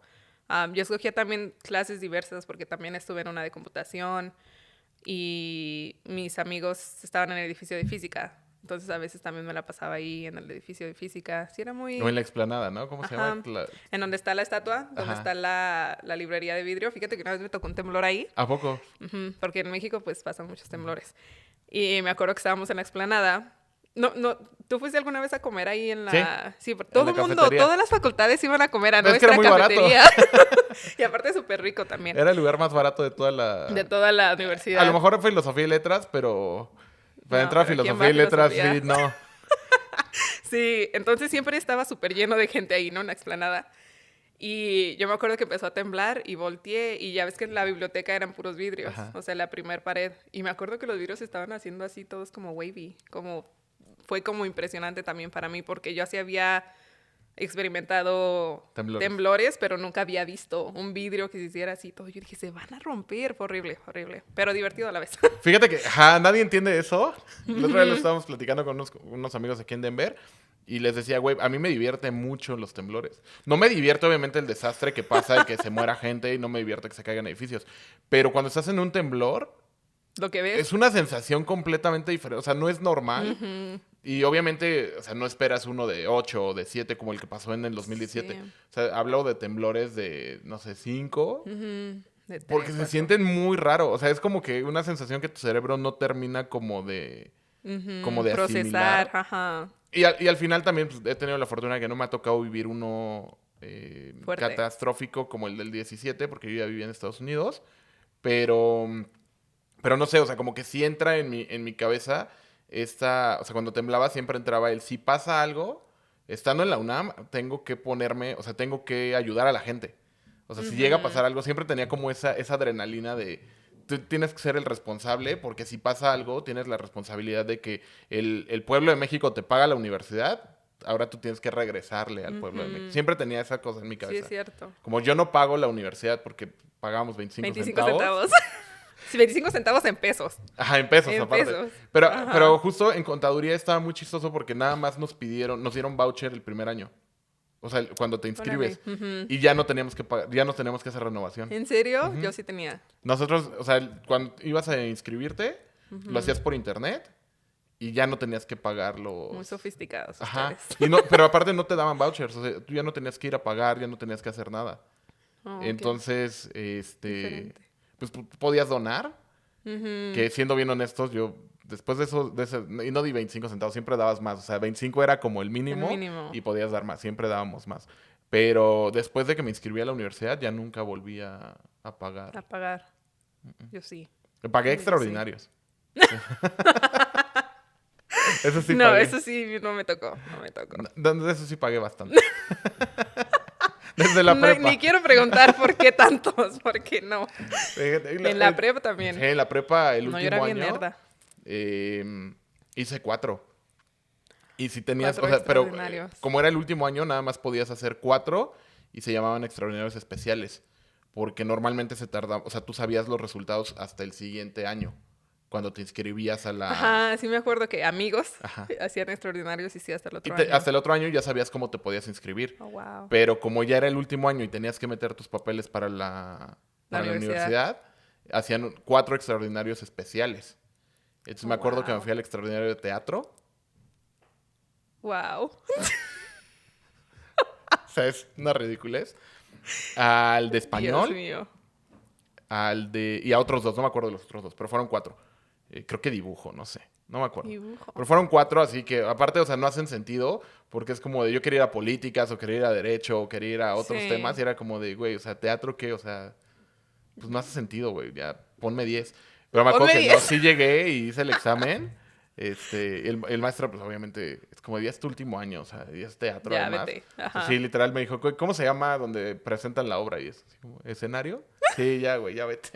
[SPEAKER 1] yo escogía también clases diversas porque también estuve en una de computación y mis amigos estaban en el edificio de física. Entonces a veces también me la pasaba ahí en el edificio de física. Sí, era muy...
[SPEAKER 2] O en la explanada, ¿no? ¿Cómo se llama?
[SPEAKER 1] En donde está la estatua, donde
[SPEAKER 2] Ajá.
[SPEAKER 1] está la librería de vidrio. Fíjate que una vez me tocó un temblor ahí.
[SPEAKER 2] ¿A poco?
[SPEAKER 1] Porque en México pues pasan muchos temblores. Y me acuerdo que estábamos en la explanada. No, ¿tú fuiste alguna vez a comer ahí en la...? Sí, todo
[SPEAKER 2] la
[SPEAKER 1] el mundo,
[SPEAKER 2] cafetería.
[SPEAKER 1] todas las facultades iban a comer a
[SPEAKER 2] Pero es que
[SPEAKER 1] nuestra
[SPEAKER 2] era muy
[SPEAKER 1] cafetería. Y aparte súper rico también.
[SPEAKER 2] Era el lugar más barato de toda la...
[SPEAKER 1] De toda la universidad.
[SPEAKER 2] A lo mejor filosofía y letras, pero... Para
[SPEAKER 1] No,
[SPEAKER 2] entrar a
[SPEAKER 1] pero ¿quién
[SPEAKER 2] filosofía
[SPEAKER 1] va
[SPEAKER 2] y
[SPEAKER 1] a
[SPEAKER 2] letras,
[SPEAKER 1] filosofía?
[SPEAKER 2] sí, no.
[SPEAKER 1] Sí, entonces siempre estaba súper lleno de gente ahí, ¿no? En la explanada. Y yo me acuerdo que empezó a temblar y volteé y ya ves que en la biblioteca eran puros vidrios,
[SPEAKER 2] Ajá.
[SPEAKER 1] o sea, la primer pared. Y me acuerdo que los vidrios estaban haciendo así todos como wavy, fue como impresionante también para mí porque yo así había experimentado temblores, pero nunca había visto un vidrio que se hiciera así todo. Yo dije, se van a romper, fue horrible, horrible, pero divertido a la vez.
[SPEAKER 2] Fíjate que nadie entiende eso. La otra vez lo estábamos platicando con unos amigos aquí en Denver y les decía, güey, a mí me divierte mucho los temblores. No me divierte obviamente el desastre que pasa y que se muera gente y no me divierte que se caigan edificios. Pero cuando estás en un temblor,
[SPEAKER 1] Lo que ves.
[SPEAKER 2] es una sensación completamente diferente. O sea, no es normal. Y obviamente, o sea, no esperas uno de 8 o de 7 como el que pasó en el 2017.
[SPEAKER 1] Sí.
[SPEAKER 2] O sea, hablo de temblores de, no sé, 5.
[SPEAKER 1] De
[SPEAKER 2] Porque
[SPEAKER 1] 3,
[SPEAKER 2] se
[SPEAKER 1] 4.
[SPEAKER 2] sienten muy raro. O sea, es como que una sensación que tu cerebro no termina como de
[SPEAKER 1] Procesar,
[SPEAKER 2] asimilar.
[SPEAKER 1] ajá.
[SPEAKER 2] Y al final también pues, he tenido la fortuna de que no me ha tocado vivir uno
[SPEAKER 1] Fuerte.
[SPEAKER 2] catastrófico como el del 17, porque yo ya vivía en Estados Unidos. Pero no sé, o sea, como que sí entra en mi cabeza o sea, cuando temblaba siempre entraba el, si pasa algo, estando en la UNAM, tengo que ponerme, o sea, tengo que ayudar a la gente. O sea, si llega a pasar algo, siempre tenía como esa adrenalina de, tú tienes que ser el responsable, porque si pasa algo, tienes la responsabilidad de que el pueblo de México te paga la universidad, ahora tú tienes que regresarle al pueblo de México. Siempre tenía esa cosa en mi cabeza.
[SPEAKER 1] Sí, es cierto.
[SPEAKER 2] Como yo no pago la universidad porque pagábamos 25
[SPEAKER 1] centavos. Sí, 25 centavos en pesos.
[SPEAKER 2] Ajá, en pesos
[SPEAKER 1] En
[SPEAKER 2] aparte.
[SPEAKER 1] pesos.
[SPEAKER 2] Pero,
[SPEAKER 1] Ajá.
[SPEAKER 2] pero justo en contaduría estaba muy chistoso porque nada más nos dieron voucher el primer año. O sea, cuando te inscribes. Y ya no teníamos que pagar, ya no teníamos que hacer renovación.
[SPEAKER 1] ¿En serio? Yo sí tenía.
[SPEAKER 2] Nosotros, o sea, cuando ibas a inscribirte, lo hacías por internet y ya no tenías que pagar los...
[SPEAKER 1] Muy sofisticados
[SPEAKER 2] Ajá.
[SPEAKER 1] ustedes.
[SPEAKER 2] Pero aparte no te daban vouchers. O sea, tú ya no tenías que ir a pagar, ya no tenías que hacer nada.
[SPEAKER 1] Oh, ok.
[SPEAKER 2] Entonces,
[SPEAKER 1] Diferente.
[SPEAKER 2] pues podías donar. Que siendo bien honestos, yo después de eso, y no di 25 centavos, siempre dabas más. O sea, 25 era como el mínimo, y podías dar más, siempre dábamos más. Pero después de que me inscribí a la universidad, ya nunca volví a pagar.
[SPEAKER 1] A pagar. Yo sí.
[SPEAKER 2] Pagué
[SPEAKER 1] Sí.
[SPEAKER 2] extraordinarios. Eso sí
[SPEAKER 1] No,
[SPEAKER 2] pagué.
[SPEAKER 1] eso sí no me tocó. No me tocó.
[SPEAKER 2] De eso sí pagué bastante. Desde la prepa.
[SPEAKER 1] Ni quiero preguntar por qué tantos, porque no. En la prepa
[SPEAKER 2] Sí,
[SPEAKER 1] también.
[SPEAKER 2] en la prepa el
[SPEAKER 1] No,
[SPEAKER 2] último
[SPEAKER 1] yo era bien
[SPEAKER 2] año
[SPEAKER 1] nerda.
[SPEAKER 2] hice 4. Y si tenías,
[SPEAKER 1] 4
[SPEAKER 2] o sea, pero
[SPEAKER 1] extraordinarios.
[SPEAKER 2] como era el último año, nada más podías hacer 4 y se llamaban extraordinarios especiales. Porque normalmente se tardaba, o sea, tú sabías los resultados hasta el siguiente año, cuando te inscribías a la...
[SPEAKER 1] Ajá, sí me acuerdo que amigos
[SPEAKER 2] Ajá.
[SPEAKER 1] hacían extraordinarios y sí hasta el
[SPEAKER 2] Y
[SPEAKER 1] otro año.
[SPEAKER 2] hasta el otro año ya sabías cómo te podías inscribir.
[SPEAKER 1] Oh, wow.
[SPEAKER 2] Pero como ya era el último año y tenías que meter tus papeles para la universidad, hacían 4 extraordinarios especiales. Entonces me acuerdo que me fui al extraordinario de teatro.
[SPEAKER 1] Wow.
[SPEAKER 2] O sea, es una ridiculez. Al de español.
[SPEAKER 1] Dios mío.
[SPEAKER 2] Y a otros 2, no me acuerdo de los otros 2, pero fueron 4. Creo que dibujo, no sé. No me acuerdo.
[SPEAKER 1] Dibujo.
[SPEAKER 2] Pero fueron 4, así que aparte, o sea, no hacen sentido, porque es como de yo quería ir a políticas, o quería ir a derecho, o quería ir a otros
[SPEAKER 1] Sí.
[SPEAKER 2] temas, y era como de, güey, o sea, ¿teatro qué? O sea, pues no hace sentido, güey, ya ponme 10. Pero me acuerdo
[SPEAKER 1] Ponme
[SPEAKER 2] que
[SPEAKER 1] 10.
[SPEAKER 2] no, sí llegué y hice el examen, El maestro, pues obviamente, es como, ya es tu último año, o sea, ya es teatro
[SPEAKER 1] Ya,
[SPEAKER 2] además.
[SPEAKER 1] vete.
[SPEAKER 2] Pues
[SPEAKER 1] Ajá.
[SPEAKER 2] sí, literal me dijo, ¿cómo se llama donde presentan la obra? Y es así como, ¿escenario? Sí, ya, güey, ya vete.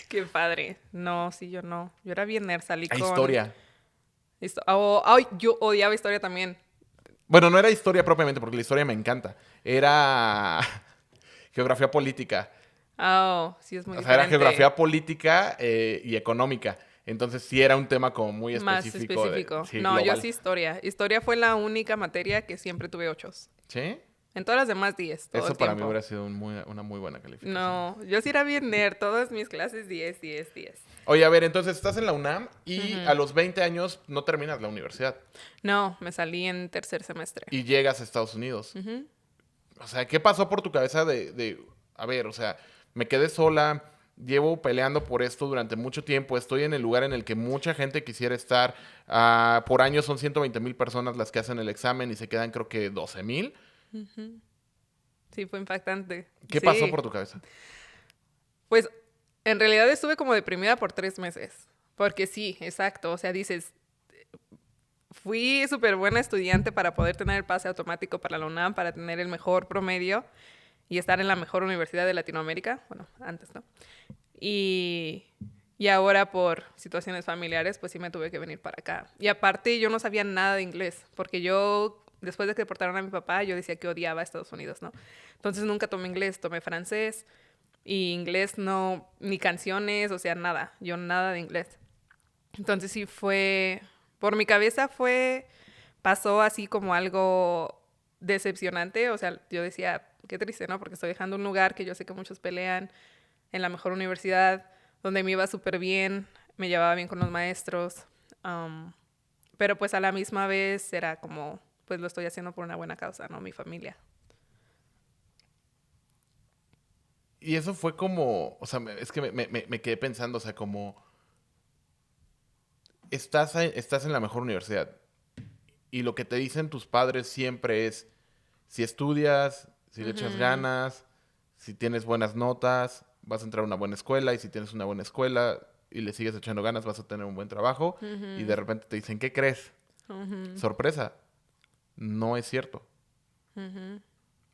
[SPEAKER 1] Qué padre. No, sí, yo no. Yo era bien nerd, salí
[SPEAKER 2] A
[SPEAKER 1] con...
[SPEAKER 2] historia.
[SPEAKER 1] Ay, yo odiaba historia también.
[SPEAKER 2] Bueno, no era historia propiamente, porque la historia me encanta. Era geografía política.
[SPEAKER 1] Oh, sí, es muy
[SPEAKER 2] O sea, era
[SPEAKER 1] diferente.
[SPEAKER 2] geografía política y económica. Entonces sí era un tema como muy
[SPEAKER 1] Más
[SPEAKER 2] específico,
[SPEAKER 1] específico.
[SPEAKER 2] sí,
[SPEAKER 1] No, yo
[SPEAKER 2] global.
[SPEAKER 1] sí historia. Historia fue la única materia que siempre tuve 8.
[SPEAKER 2] ¿Sí?
[SPEAKER 1] En todas las demás 10, todo
[SPEAKER 2] Eso
[SPEAKER 1] el
[SPEAKER 2] para mí
[SPEAKER 1] tiempo.
[SPEAKER 2] hubiera sido una muy buena calificación.
[SPEAKER 1] No, yo sí era bien nerd. Todas mis clases 10, 10, 10.
[SPEAKER 2] Oye, a ver, entonces estás en la UNAM y a
[SPEAKER 1] Ujú.
[SPEAKER 2] los 20 años no terminas la universidad
[SPEAKER 1] No, me salí en tercer semestre.
[SPEAKER 2] y llegas a Estados Unidos.
[SPEAKER 1] Ujú.
[SPEAKER 2] O sea, ¿qué pasó por tu cabeza a ver, o sea, me quedé sola, llevo peleando por esto durante mucho tiempo, estoy en el lugar en el que mucha gente quisiera estar, por año son 120,000 personas las que hacen el examen y se quedan creo que 12,000.
[SPEAKER 1] Sí, fue impactante.
[SPEAKER 2] ¿Qué pasó
[SPEAKER 1] Sí.
[SPEAKER 2] por tu cabeza?
[SPEAKER 1] Pues en realidad estuve como deprimida por 3 meses. Porque sí, exacto. O sea, dices, fui súper buena estudiante para poder tener el pase automático para la UNAM, para tener el mejor promedio y estar en la mejor universidad de Latinoamérica. Bueno, antes, ¿no? Y, y ahora por situaciones familiares, pues sí me tuve que venir para acá. Y aparte yo no sabía nada de inglés, porque yo, después de que deportaron a mi papá, yo decía que odiaba a Estados Unidos, ¿no? Entonces nunca tomé inglés, tomé francés y inglés no, ni canciones, o sea, nada, yo nada de inglés. Entonces sí fue, por mi cabeza pasó así como algo decepcionante, o sea, yo decía, qué triste, ¿no? Porque estoy dejando un lugar que yo sé que muchos pelean, en la mejor universidad, donde me iba súper bien, me llevaba bien con los maestros, um, pero pues a la misma vez era como, pues lo estoy haciendo por una buena causa, ¿no? Mi familia.
[SPEAKER 2] Y eso fue como, o sea, es que me quedé pensando, o sea, como, estás en la mejor universidad y lo que te dicen tus padres siempre es, si estudias, si le echas
[SPEAKER 1] Ujú,
[SPEAKER 2] ganas, si tienes buenas notas, vas a entrar a una buena escuela y si tienes una buena escuela y le sigues echando ganas, vas a tener un buen trabajo y de
[SPEAKER 1] ujú,
[SPEAKER 2] repente te dicen, ¿qué crees?
[SPEAKER 1] ujú,
[SPEAKER 2] Sorpresa, no es cierto.
[SPEAKER 1] ujú.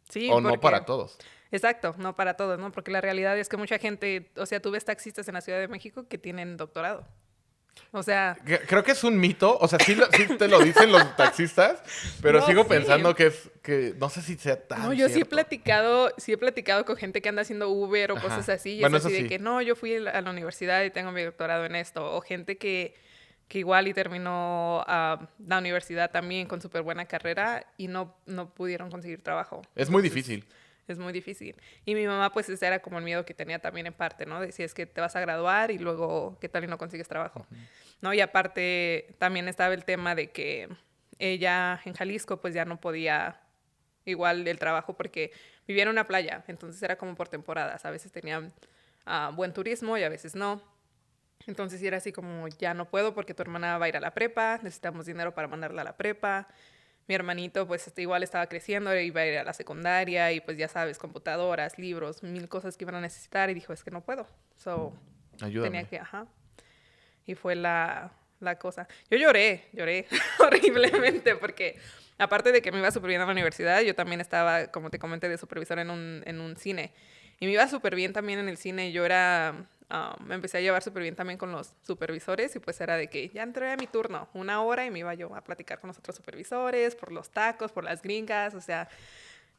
[SPEAKER 1] Sí,
[SPEAKER 2] O no para
[SPEAKER 1] porque,
[SPEAKER 2] todos.
[SPEAKER 1] exacto, no para todos, ¿no? Porque la realidad es que mucha gente, o sea, tú ves taxistas en la Ciudad de México que tienen doctorado. O sea,
[SPEAKER 2] Creo que es un mito, o sea, sí te lo dicen los taxistas, pero
[SPEAKER 1] no,
[SPEAKER 2] sigo
[SPEAKER 1] sí.
[SPEAKER 2] pensando que no sé si sea
[SPEAKER 1] No,
[SPEAKER 2] tan
[SPEAKER 1] yo
[SPEAKER 2] cierto.
[SPEAKER 1] sí he platicado con gente que anda haciendo Uber o cosas
[SPEAKER 2] Ajá.
[SPEAKER 1] así, y es
[SPEAKER 2] Bueno, eso
[SPEAKER 1] así de
[SPEAKER 2] sí.
[SPEAKER 1] que no, yo fui a la universidad y tengo mi doctorado en esto, o gente que igual y terminó la universidad también con súper buena carrera y no pudieron conseguir trabajo.
[SPEAKER 2] Es muy
[SPEAKER 1] Entonces,
[SPEAKER 2] difícil.
[SPEAKER 1] es muy difícil. Y mi mamá, pues ese era como el miedo que tenía también en parte, ¿no? De si es que te vas a graduar y luego, ¿qué tal y no consigues trabajo? ¿No? Y aparte también estaba el tema de que ella en Jalisco pues ya no podía igual el trabajo porque vivía en una playa, entonces era como por temporadas, a veces tenían buen turismo y a veces no. Entonces sí era así como, ya no puedo porque tu hermana va a ir a la prepa, necesitamos dinero para mandarla a la prepa. Mi hermanito pues igual estaba creciendo, iba a ir a la secundaria y pues ya sabes, computadoras, libros, mil cosas que iban a necesitar y dijo, es que no puedo. So, tenía
[SPEAKER 2] Ayúdame.
[SPEAKER 1] que, ajá. Y fue la cosa. Yo lloré horriblemente porque aparte de que me iba súper bien a la universidad, yo también estaba, como te comenté, de supervisor en un cine. Y me iba súper bien también en el cine. Yo me empecé a llevar súper bien también con los supervisores y pues era de que ya entré a mi turno, 1 hora y me iba yo a platicar con los otros supervisores por los tacos, por las gringas, o sea,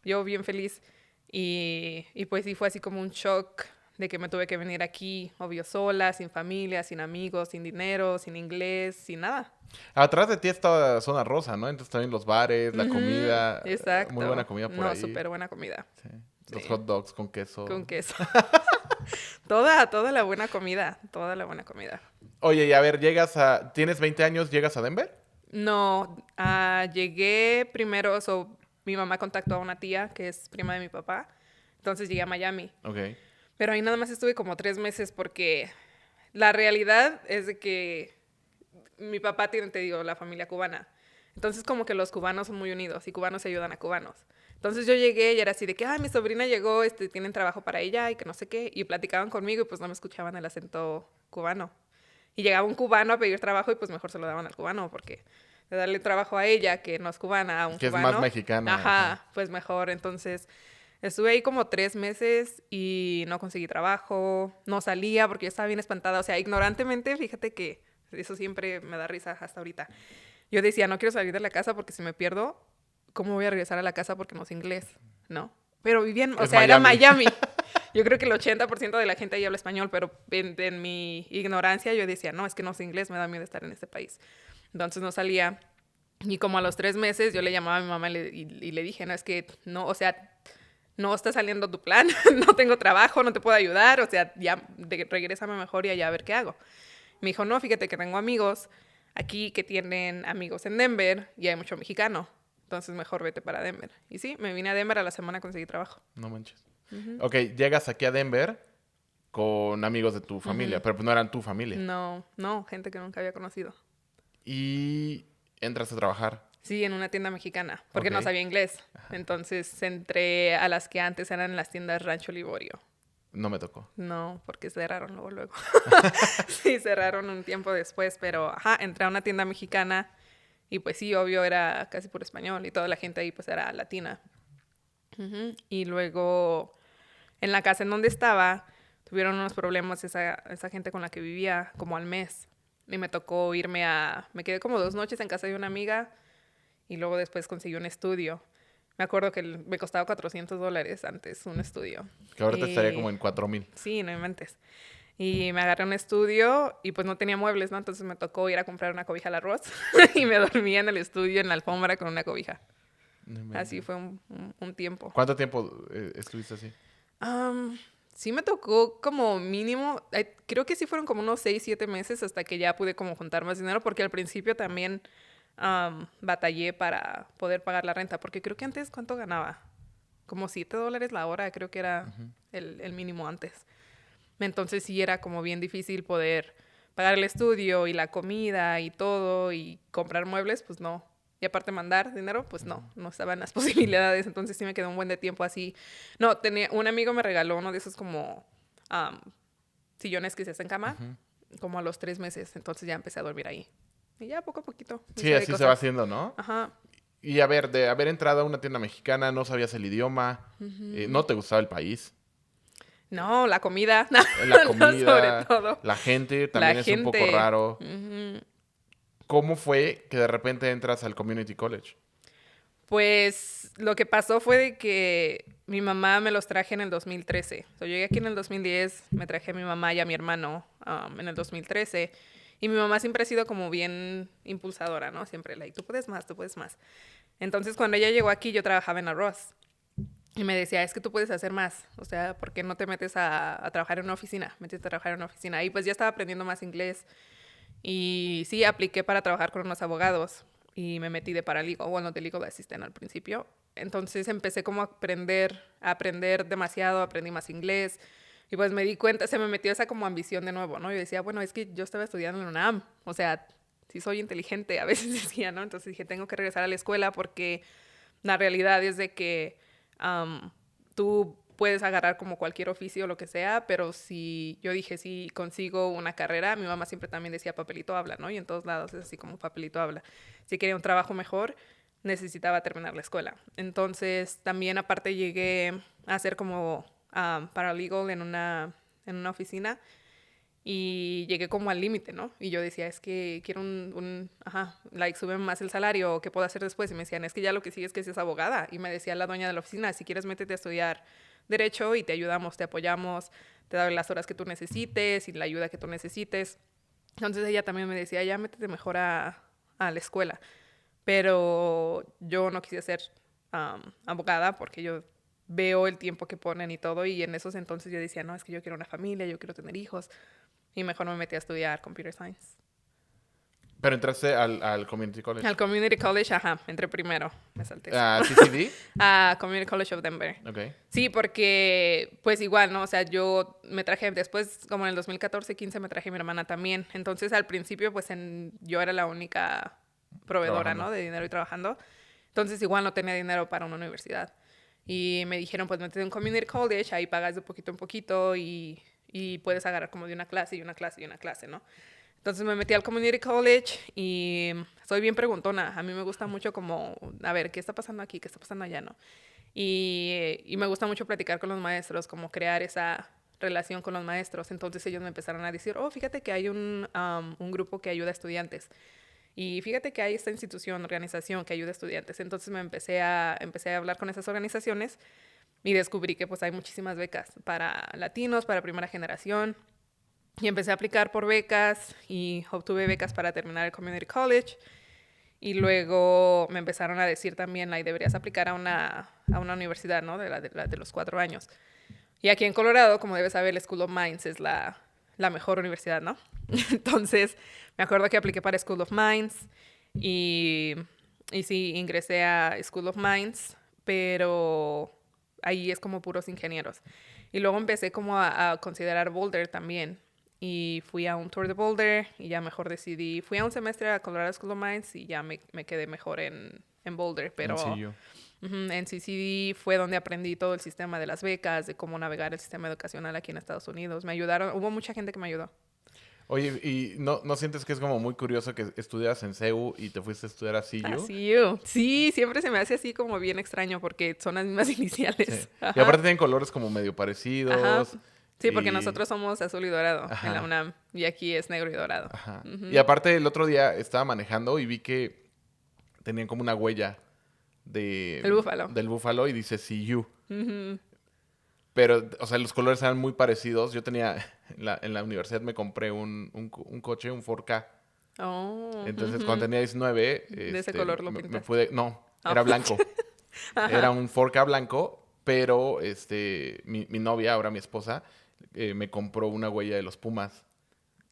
[SPEAKER 1] yo bien feliz. Y pues sí fue así como un shock de que me tuve que venir aquí, obvio, sola, sin familia, sin amigos, sin dinero, sin inglés, sin nada.
[SPEAKER 2] Atrás de ti está Zona Rosa, ¿no? Entonces también los bares, la
[SPEAKER 1] Ujú,
[SPEAKER 2] comida, muy buena
[SPEAKER 1] exacto.
[SPEAKER 2] comida por
[SPEAKER 1] No,
[SPEAKER 2] ahí.
[SPEAKER 1] súper buena comida.
[SPEAKER 2] Sí. Los
[SPEAKER 1] Sí,
[SPEAKER 2] hot dogs con queso.
[SPEAKER 1] con queso. Toda la buena comida, toda la buena comida.
[SPEAKER 2] Oye, y a ver, ¿tienes 20 años, llegas a Denver?
[SPEAKER 1] No, llegué primero, mi mamá contactó a una tía que es prima de mi papá, entonces llegué a Miami.
[SPEAKER 2] Ok.
[SPEAKER 1] Pero ahí nada más estuve como 3 meses porque la realidad es de que mi papá tiene, te digo, la familia cubana. Entonces como que los cubanos son muy unidos y cubanos se ayudan a cubanos. Entonces yo llegué y era así de que, mi sobrina llegó, tienen trabajo para ella y que no sé qué. Y platicaban conmigo y pues no me escuchaban el acento cubano. Y llegaba un cubano a pedir trabajo y pues mejor se lo daban al cubano porque de darle trabajo a ella, que no es cubana, a un
[SPEAKER 2] Que
[SPEAKER 1] cubano.
[SPEAKER 2] es más mexicana.
[SPEAKER 1] Ajá, pues mejor. Entonces estuve ahí como 3 meses y no conseguí trabajo, no salía porque yo estaba bien espantada. O sea, ignorantemente, fíjate que eso siempre me da risa hasta ahorita. Yo decía, no quiero salir de la casa porque si me pierdo, ¿cómo voy a regresar a la casa porque no sé inglés? ¿No? Pero vivían, o
[SPEAKER 2] Es
[SPEAKER 1] sea, era
[SPEAKER 2] Miami.
[SPEAKER 1] Miami. Yo creo que el 80% de la gente ahí habla español, pero en mi ignorancia yo decía, no, es que no sé inglés, me da miedo estar en este país. Entonces no salía. Y como a los 3 meses yo le llamaba a mi mamá y le dije, no, es que no, o sea, no está saliendo tu plan, no tengo trabajo, no te puedo ayudar, o sea, ya regrésame mejor y allá a ver qué hago. Me dijo, no, fíjate que tengo amigos aquí que tienen amigos en Denver y hay mucho mexicano. Entonces mejor vete para Denver. Y sí, me vine a Denver, a la semana conseguí trabajo.
[SPEAKER 2] No manches. Ok, llegas aquí a Denver con amigos de tu familia, pero pues no eran tu familia.
[SPEAKER 1] No, no, gente que nunca había conocido.
[SPEAKER 2] Y entras a trabajar.
[SPEAKER 1] Sí, en una tienda mexicana, porque
[SPEAKER 2] Ok.
[SPEAKER 1] no sabía inglés. Entonces entré a las que antes eran las tiendas Rancho Liborio.
[SPEAKER 2] No me tocó.
[SPEAKER 1] No, porque cerraron luego. Sí, cerraron un tiempo después, pero ajá, entré a una tienda mexicana y pues sí, obvio, era casi por español y toda la gente ahí pues era latina. Y luego en la casa en donde estaba tuvieron unos problemas esa gente con la que vivía como al mes. Y me tocó me quedé como 2 noches en casa de una amiga y luego después conseguí un estudio. Me acuerdo que me costaba $400 antes un estudio.
[SPEAKER 2] Que ahorita estaría
[SPEAKER 1] Y
[SPEAKER 2] como en 4,000.
[SPEAKER 1] sí, no inventes. Y me agarré un estudio y pues no tenía muebles, ¿no? Entonces me tocó ir a comprar una cobija al arroz y me dormía en el estudio en la alfombra con una cobija.
[SPEAKER 2] No inventes.
[SPEAKER 1] Así fue un tiempo.
[SPEAKER 2] ¿Cuánto tiempo estuviste así?
[SPEAKER 1] Sí me tocó como mínimo, creo que sí fueron como unos 6, 7 meses hasta que ya pude como juntar más dinero porque al principio también batallé para poder pagar la renta porque creo que antes, ¿cuánto ganaba? Como $7 la hora, creo que era el mínimo antes. Entonces sí era como bien difícil poder pagar el estudio y la comida y todo y comprar muebles, pues no. Y aparte mandar dinero, pues no estaban las posibilidades. Entonces sí me quedó un buen de tiempo así. No, un amigo me regaló uno de esos como sillones que se hacen cama, como a los 3 meses. Entonces ya empecé a dormir ahí. Y ya poco a poquito.
[SPEAKER 2] Sí, así se va haciendo, ¿no?
[SPEAKER 1] Ajá.
[SPEAKER 2] Y a ver, de haber entrado a una tienda mexicana, no sabías el idioma, no te gustaba el país,
[SPEAKER 1] No, la comida. No,
[SPEAKER 2] la
[SPEAKER 1] no,
[SPEAKER 2] comida,
[SPEAKER 1] sobre todo.
[SPEAKER 2] la gente también
[SPEAKER 1] La
[SPEAKER 2] es un poco
[SPEAKER 1] gente.
[SPEAKER 2] raro. ¿Cómo fue que de repente entras al Community College?
[SPEAKER 1] Pues lo que pasó fue de que mi mamá me los traje en el 2013. Yo llegué aquí en el 2010, me traje a mi mamá y a mi hermano en el 2013. Y mi mamá siempre ha sido como bien impulsadora, ¿no? Siempre, like, tú puedes más, tú puedes más. Entonces, cuando ella llegó aquí, yo trabajaba en arroz. Y me decía, es que tú puedes hacer más. O sea, ¿por qué no te metes a trabajar en una oficina? Métete a trabajar en una oficina. Y pues ya estaba aprendiendo más inglés. Y sí, apliqué para trabajar con unos abogados. Y me metí de paralegal, bueno, de legal assistant al principio. Entonces empecé como a aprender demasiado, aprendí más inglés. Y pues me di cuenta, se me metió esa como ambición de nuevo, ¿no? Yo decía, bueno, es que yo estaba estudiando en la UNAM. O sea, sí soy inteligente, a veces decía, ¿no? Entonces dije, tengo que regresar a la escuela porque la realidad es de que tú puedes agarrar como cualquier oficio o lo que sea, pero si yo dije, si consigo una carrera, mi mamá siempre también decía papelito habla, ¿no? Y en todos lados es así como papelito habla. Si quería un trabajo mejor, necesitaba terminar la escuela. Entonces, también aparte llegué a hacer como paralegal en una oficina y llegué como al límite, ¿no? Y yo decía, es que quiero súbeme más el salario, ¿qué puedo hacer después? Y me decían, es que ya lo que sigue es que seas abogada. Y me decía la dueña de la oficina, si quieres métete a estudiar Derecho y te ayudamos, te apoyamos, te doy las horas que tú necesites y la ayuda que tú necesites. Entonces ella también me decía, ya métete mejor a la escuela. Pero yo no quise ser abogada porque yo veo el tiempo que ponen y todo. Y en esos entonces yo decía, no, es que yo quiero una familia, yo quiero tener hijos. Y mejor me metí a estudiar Computer Science.
[SPEAKER 2] Pero entraste al Community College.
[SPEAKER 1] Al Community College, entré primero. Me salté.
[SPEAKER 2] ¿A TCD?
[SPEAKER 1] A Community College of Denver.
[SPEAKER 2] Ok.
[SPEAKER 1] Sí, porque pues igual, ¿no? O sea, yo me traje después, como en el 2014-15, me traje a mi hermana también. Entonces, al principio, pues yo era la única proveedora, ¿no? De dinero y trabajando. Entonces, igual no tenía dinero para una universidad. Y me dijeron, pues métete en Community College, ahí pagas de poquito en poquito y puedes agarrar como de una clase y una clase y una clase, ¿no? Entonces me metí al Community College y soy bien preguntona. A mí me gusta mucho como, a ver, ¿qué está pasando aquí? ¿Qué está pasando allá? ¿No? Y me gusta mucho platicar con los maestros, como crear esa relación con los maestros. Entonces ellos me empezaron a decir, oh, fíjate que hay un grupo que ayuda a estudiantes. Y fíjate que hay esta institución, organización que ayuda a estudiantes. Entonces empecé a hablar con esas organizaciones y descubrí que pues hay muchísimas becas para latinos, para primera generación. Y empecé a aplicar por becas y obtuve becas para terminar el Community College. Y luego me empezaron a decir también, like, deberías aplicar a una universidad, ¿no? De los 4 años. Y aquí en Colorado, como debes saber, el School of Mines es la mejor universidad, ¿no? Entonces, me acuerdo que apliqué para School of Mines y sí, ingresé a School of Mines, pero ahí es como puros ingenieros. Y luego empecé como a considerar Boulder también. Y fui a un tour de Boulder y ya mejor decidí. Fui a un semestre a Colorado School of Mines y ya me quedé mejor en Boulder. Pero en CCD fue donde aprendí todo el sistema de las becas, de cómo navegar el sistema educacional aquí en Estados Unidos. Me ayudaron, hubo mucha gente que me ayudó.
[SPEAKER 2] Oye, ¿y no sientes que es como muy curioso que estudias en CEU y te fuiste a estudiar a CU?
[SPEAKER 1] A CU. Sí, siempre se me hace así como bien extraño porque son las mismas iniciales.
[SPEAKER 2] Sí. Y aparte tienen colores como medio parecidos.
[SPEAKER 1] Ajá. Sí, porque nosotros somos azul y dorado en la UNAM y aquí es negro y dorado.
[SPEAKER 2] Ajá. Y aparte el otro día estaba manejando y vi que tenían como una huella
[SPEAKER 1] del búfalo.
[SPEAKER 2] Del búfalo y dice CU. Pero, o sea, los colores eran muy parecidos. Yo tenía, en la universidad me compré un coche, un 4K.
[SPEAKER 1] Oh.
[SPEAKER 2] Entonces, cuando tenía 19...
[SPEAKER 1] ¿De ese color lo pintaste?
[SPEAKER 2] No, era blanco. Era un 4K blanco, pero mi novia, ahora mi esposa, me compró una huella de los Pumas.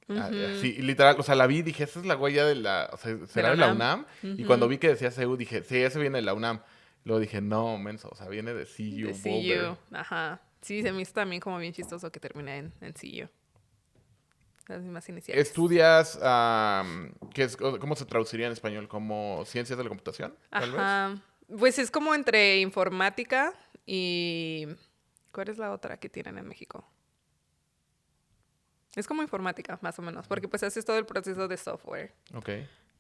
[SPEAKER 2] Así, literal, o sea, la vi y dije, esa es la huella de la... O sea, ¿será de la UNAM? Y cuando vi que decía CEU, dije, sí, ese viene de la UNAM. Luego dije, no, menso, o sea, viene de CU, Boulder.
[SPEAKER 1] Ajá. Sí, se me hizo también como bien chistoso que terminé en CU. Las mismas iniciales.
[SPEAKER 2] ¿Estudias, cómo se traduciría en español? ¿Como ciencias de la computación, tal vez?
[SPEAKER 1] Pues es como entre informática y... ¿Cuál es la otra que tienen en México? Es como informática, más o menos, porque pues haces todo el proceso de software.
[SPEAKER 2] Ok.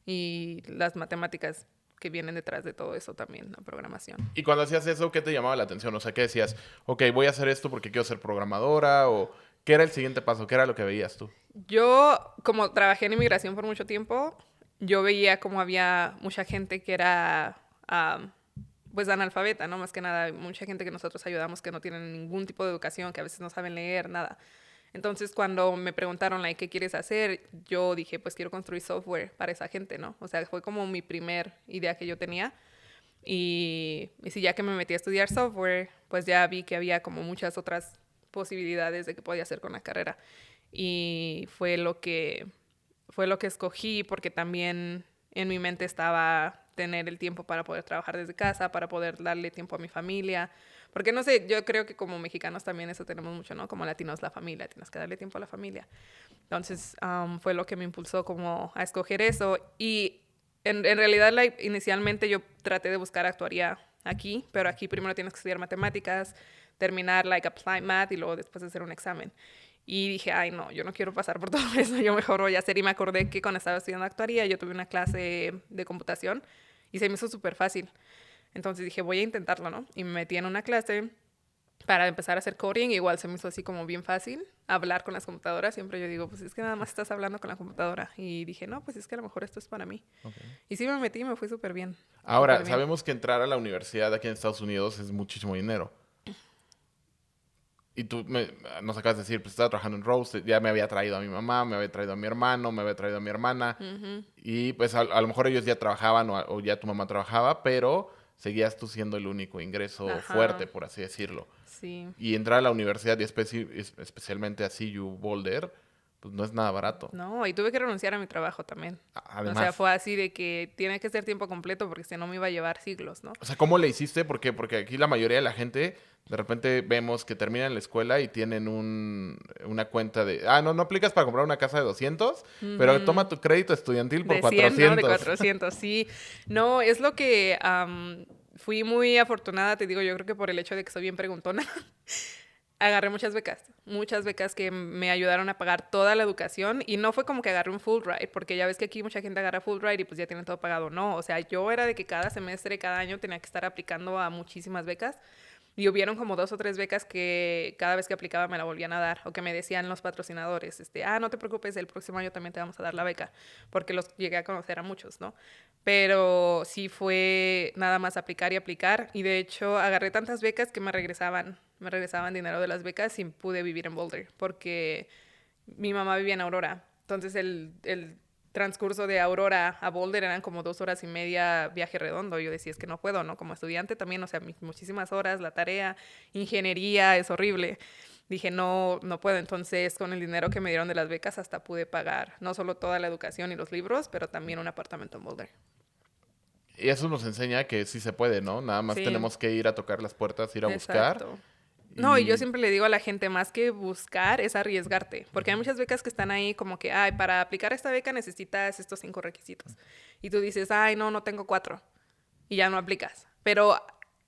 [SPEAKER 1] Y las matemáticas que vienen detrás de todo eso también, la programación.
[SPEAKER 2] Y cuando hacías eso, ¿qué te llamaba la atención? O sea, ¿qué decías? Ok, voy a hacer esto porque quiero ser programadora, o ¿qué era el siguiente paso? ¿Qué era lo que veías tú?
[SPEAKER 1] Yo, como trabajé en inmigración por mucho tiempo, yo veía como había mucha gente que era, pues, analfabeta, ¿no? Más que nada, mucha gente que nosotros ayudamos que no tienen ningún tipo de educación, que a veces no saben leer, nada. Entonces, cuando me preguntaron, like, ¿qué quieres hacer? Yo dije, pues, quiero construir software para esa gente, ¿no? O sea, fue como mi primer idea que yo tenía. Y sí, ya que me metí a estudiar software, pues ya vi que había como muchas otras posibilidades de qué podía hacer con la carrera. Y fue lo que escogí, porque también en mi mente estaba tener el tiempo para poder trabajar desde casa, para poder darle tiempo a mi familia. Porque no sé, yo creo que como mexicanos también eso tenemos mucho, ¿no? Como latinos, la familia, tienes que darle tiempo a la familia. Entonces, fue lo que me impulsó como a escoger eso. Y en realidad, inicialmente yo traté de buscar actuaría aquí, pero aquí primero tienes que estudiar matemáticas, terminar, Applied Math y luego después hacer un examen. Y dije, ay, no, yo no quiero pasar por todo eso, yo mejor voy a hacer. Y me acordé que cuando estaba estudiando actuaría, yo tuve una clase de computación y se me hizo súper fácil. Entonces dije, voy a intentarlo, ¿no? Y me metí en una clase para empezar a hacer coding. Igual se me hizo así como bien fácil hablar con las computadoras. Siempre yo digo, pues es que nada más estás hablando con la computadora. Y dije, no, pues es que a lo mejor esto es para mí. Okay. Y sí me metí y me fue súper bien.
[SPEAKER 2] Ahora,
[SPEAKER 1] súper bien.
[SPEAKER 2] Sabemos que entrar a la universidad aquí en Estados Unidos es muchísimo dinero. Y tú nos acabas de decir, pues estaba trabajando en Rose, ya me había traído a mi mamá, me había traído a mi hermano, me había traído a mi hermana. Y pues a lo mejor ellos ya trabajaban o ya tu mamá trabajaba, pero seguías tú siendo el único ingreso fuerte, por así decirlo.
[SPEAKER 1] Sí.
[SPEAKER 2] Y entrar a la universidad y especialmente a CU Boulder, pues no es nada barato.
[SPEAKER 1] No, y tuve que renunciar a mi trabajo también.
[SPEAKER 2] Además.
[SPEAKER 1] O sea, fue así de que tiene que ser tiempo completo porque si no me iba a llevar siglos, ¿no?
[SPEAKER 2] O sea, ¿cómo le hiciste? ¿Por qué? Porque aquí la mayoría de la gente, de repente vemos que terminan la escuela y tienen una cuenta de... no aplicas para comprar una casa de 200, pero toma tu crédito estudiantil por
[SPEAKER 1] de
[SPEAKER 2] 400.
[SPEAKER 1] 100, ¿no? De 400, sí. No, es lo que... fui muy afortunada, te digo, yo creo que por el hecho de que soy bien preguntona. Agarré muchas becas que me ayudaron a pagar toda la educación y no fue como que agarré un Fulbright, porque ya ves que aquí mucha gente agarra Fulbright y pues ya tienen todo pagado. No, o sea, yo era de que cada semestre, cada año tenía que estar aplicando a muchísimas becas y hubieron como 2 o 3 becas que cada vez que aplicaba me la volvían a dar o que me decían los patrocinadores, no te preocupes, el próximo año también te vamos a dar la beca, porque los llegué a conocer a muchos, ¿no? Pero sí fue nada más aplicar y aplicar y de hecho agarré tantas becas que me regresaban dinero de las becas y pude vivir en Boulder, porque mi mamá vivía en Aurora. Entonces el transcurso de Aurora a Boulder eran como 2 horas y media viaje redondo. Yo decía, es que no puedo, ¿no? Como estudiante también, o sea, muchísimas horas, la tarea, ingeniería, es horrible. Dije, no, no puedo. Entonces, con el dinero que me dieron de las becas, hasta pude pagar no solo toda la educación y los libros, pero también un apartamento en Boulder.
[SPEAKER 2] Y eso nos enseña que sí se puede, ¿no? Nada más
[SPEAKER 1] Sí,
[SPEAKER 2] tenemos que ir a tocar las puertas, ir a buscar.
[SPEAKER 1] exacto. No, y yo siempre le digo a la gente, más que buscar, es arriesgarte. Porque hay muchas becas que están ahí como que, ay, para aplicar esta beca necesitas estos 5 requisitos. Y tú dices, ay, no, no tengo 4. Y ya no aplicas. Pero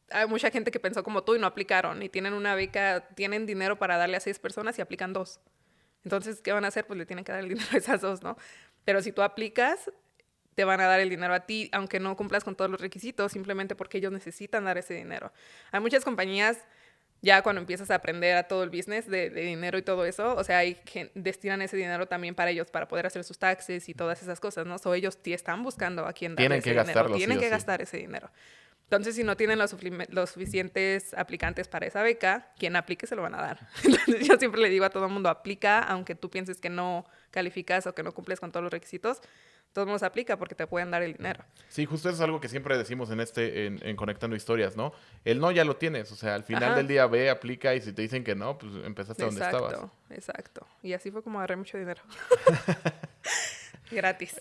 [SPEAKER 1] hay mucha gente que pensó como tú y no aplicaron. Y tienen una beca, tienen dinero para darle a 6 personas y aplican 2. Entonces, ¿qué van a hacer? Pues le tienen que dar el dinero a esas 2, ¿no? Pero si tú aplicas, te van a dar el dinero a ti, aunque no cumplas con todos los requisitos, simplemente porque ellos necesitan dar ese dinero. Hay muchas compañías, ya cuando empiezas a aprender a todo el business de dinero y todo eso, o sea, hay que destinan ese dinero también para ellos, para poder hacer sus taxes y todas esas cosas, ¿no? So, ellos están buscando a quién darle ese dinero. Tienen que gastar ese dinero. Entonces, si no tienen los suficientes aplicantes para esa beca, quien aplique se lo van a dar. Entonces, yo siempre le digo a todo el mundo, aplica, aunque tú pienses que no calificas o que no cumples con todos los requisitos, todo el mundo se aplica porque te pueden dar el dinero.
[SPEAKER 2] Sí, justo eso es algo que siempre decimos en Conectando Historias, ¿no? El no ya lo tienes, o sea, al final del día ve, aplica y si te dicen que no, pues empezaste donde estabas.
[SPEAKER 1] Exacto. Y así fue como agarré mucho dinero. Gratis.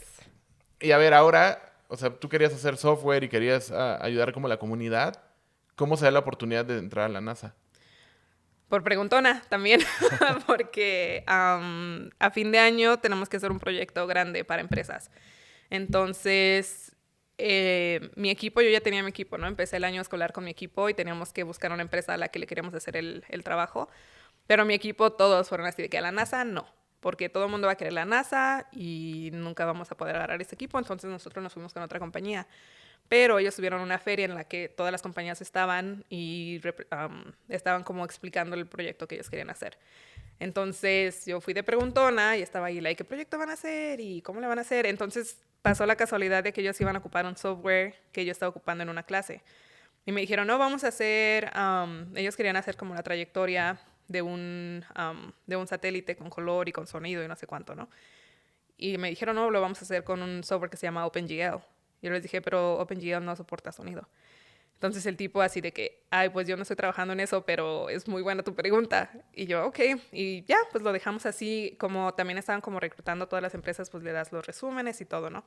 [SPEAKER 2] Y a ver, ahora, o sea, tú querías hacer software y querías ayudar como a la comunidad. ¿Cómo se da la oportunidad de entrar a la NASA?
[SPEAKER 1] Por preguntona también, porque a fin de año tenemos que hacer un proyecto grande para empresas. Entonces, mi equipo, yo ya tenía mi equipo, ¿no? Empecé el año escolar con mi equipo y teníamos que buscar una empresa a la que le queríamos hacer el trabajo. Pero mi equipo, todos fueron así de que a la NASA, no. Porque todo el mundo va a querer la NASA y nunca vamos a poder agarrar ese equipo. Entonces, nosotros nos fuimos con otra compañía. Pero ellos tuvieron una feria en la que todas las compañías estaban y estaban como explicando el proyecto que ellos querían hacer. Entonces yo fui de preguntona y estaba ahí, ¿qué proyecto van a hacer y cómo le van a hacer? Entonces pasó la casualidad de que ellos iban a ocupar un software que yo estaba ocupando en una clase. Y me dijeron, no, vamos a hacer, ellos querían hacer como la trayectoria de un satélite con color y con sonido y no sé cuánto, ¿no? Y me dijeron, no, lo vamos a hacer con un software que se llama OpenGL. Yo les dije, pero OpenGL no soporta sonido. Entonces el tipo así de que, ay, pues yo no estoy trabajando en eso, pero es muy buena tu pregunta. Y yo, ok. Y ya, pues lo dejamos así, como también estaban como reclutando a todas las empresas, pues le das los resúmenes y todo, ¿no?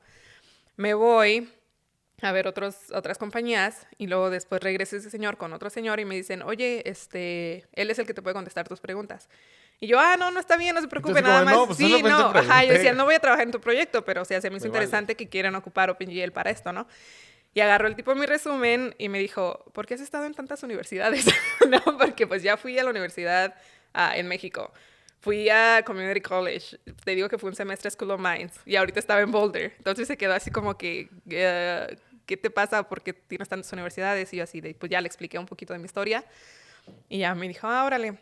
[SPEAKER 1] Me voy a ver otras compañías y luego después regresa ese señor con otro señor y me dicen, oye, él es el que te puede contestar tus preguntas. Y yo, no está bien, no se preocupe,
[SPEAKER 2] entonces,
[SPEAKER 1] nada más.
[SPEAKER 2] No, pues
[SPEAKER 1] sí, no, ajá, yo decía,
[SPEAKER 2] no
[SPEAKER 1] no voy a trabajar en tu proyecto, pero o sea, se me hizo interesante que quieran ocupar OpenGL para esto, ¿no? Y agarró el tipo mi resumen y me dijo, ¿por qué has estado en tantas universidades? No, porque pues ya fui a la universidad en México. Fui a Community College. Te digo que fue un semestre School of Mines. Y ahorita estaba en Boulder. Entonces se quedó así como que, ¿qué te pasa? ¿Por qué tienes tantas universidades? Y yo así, pues ya le expliqué un poquito de mi historia. Y ya me dijo, órale.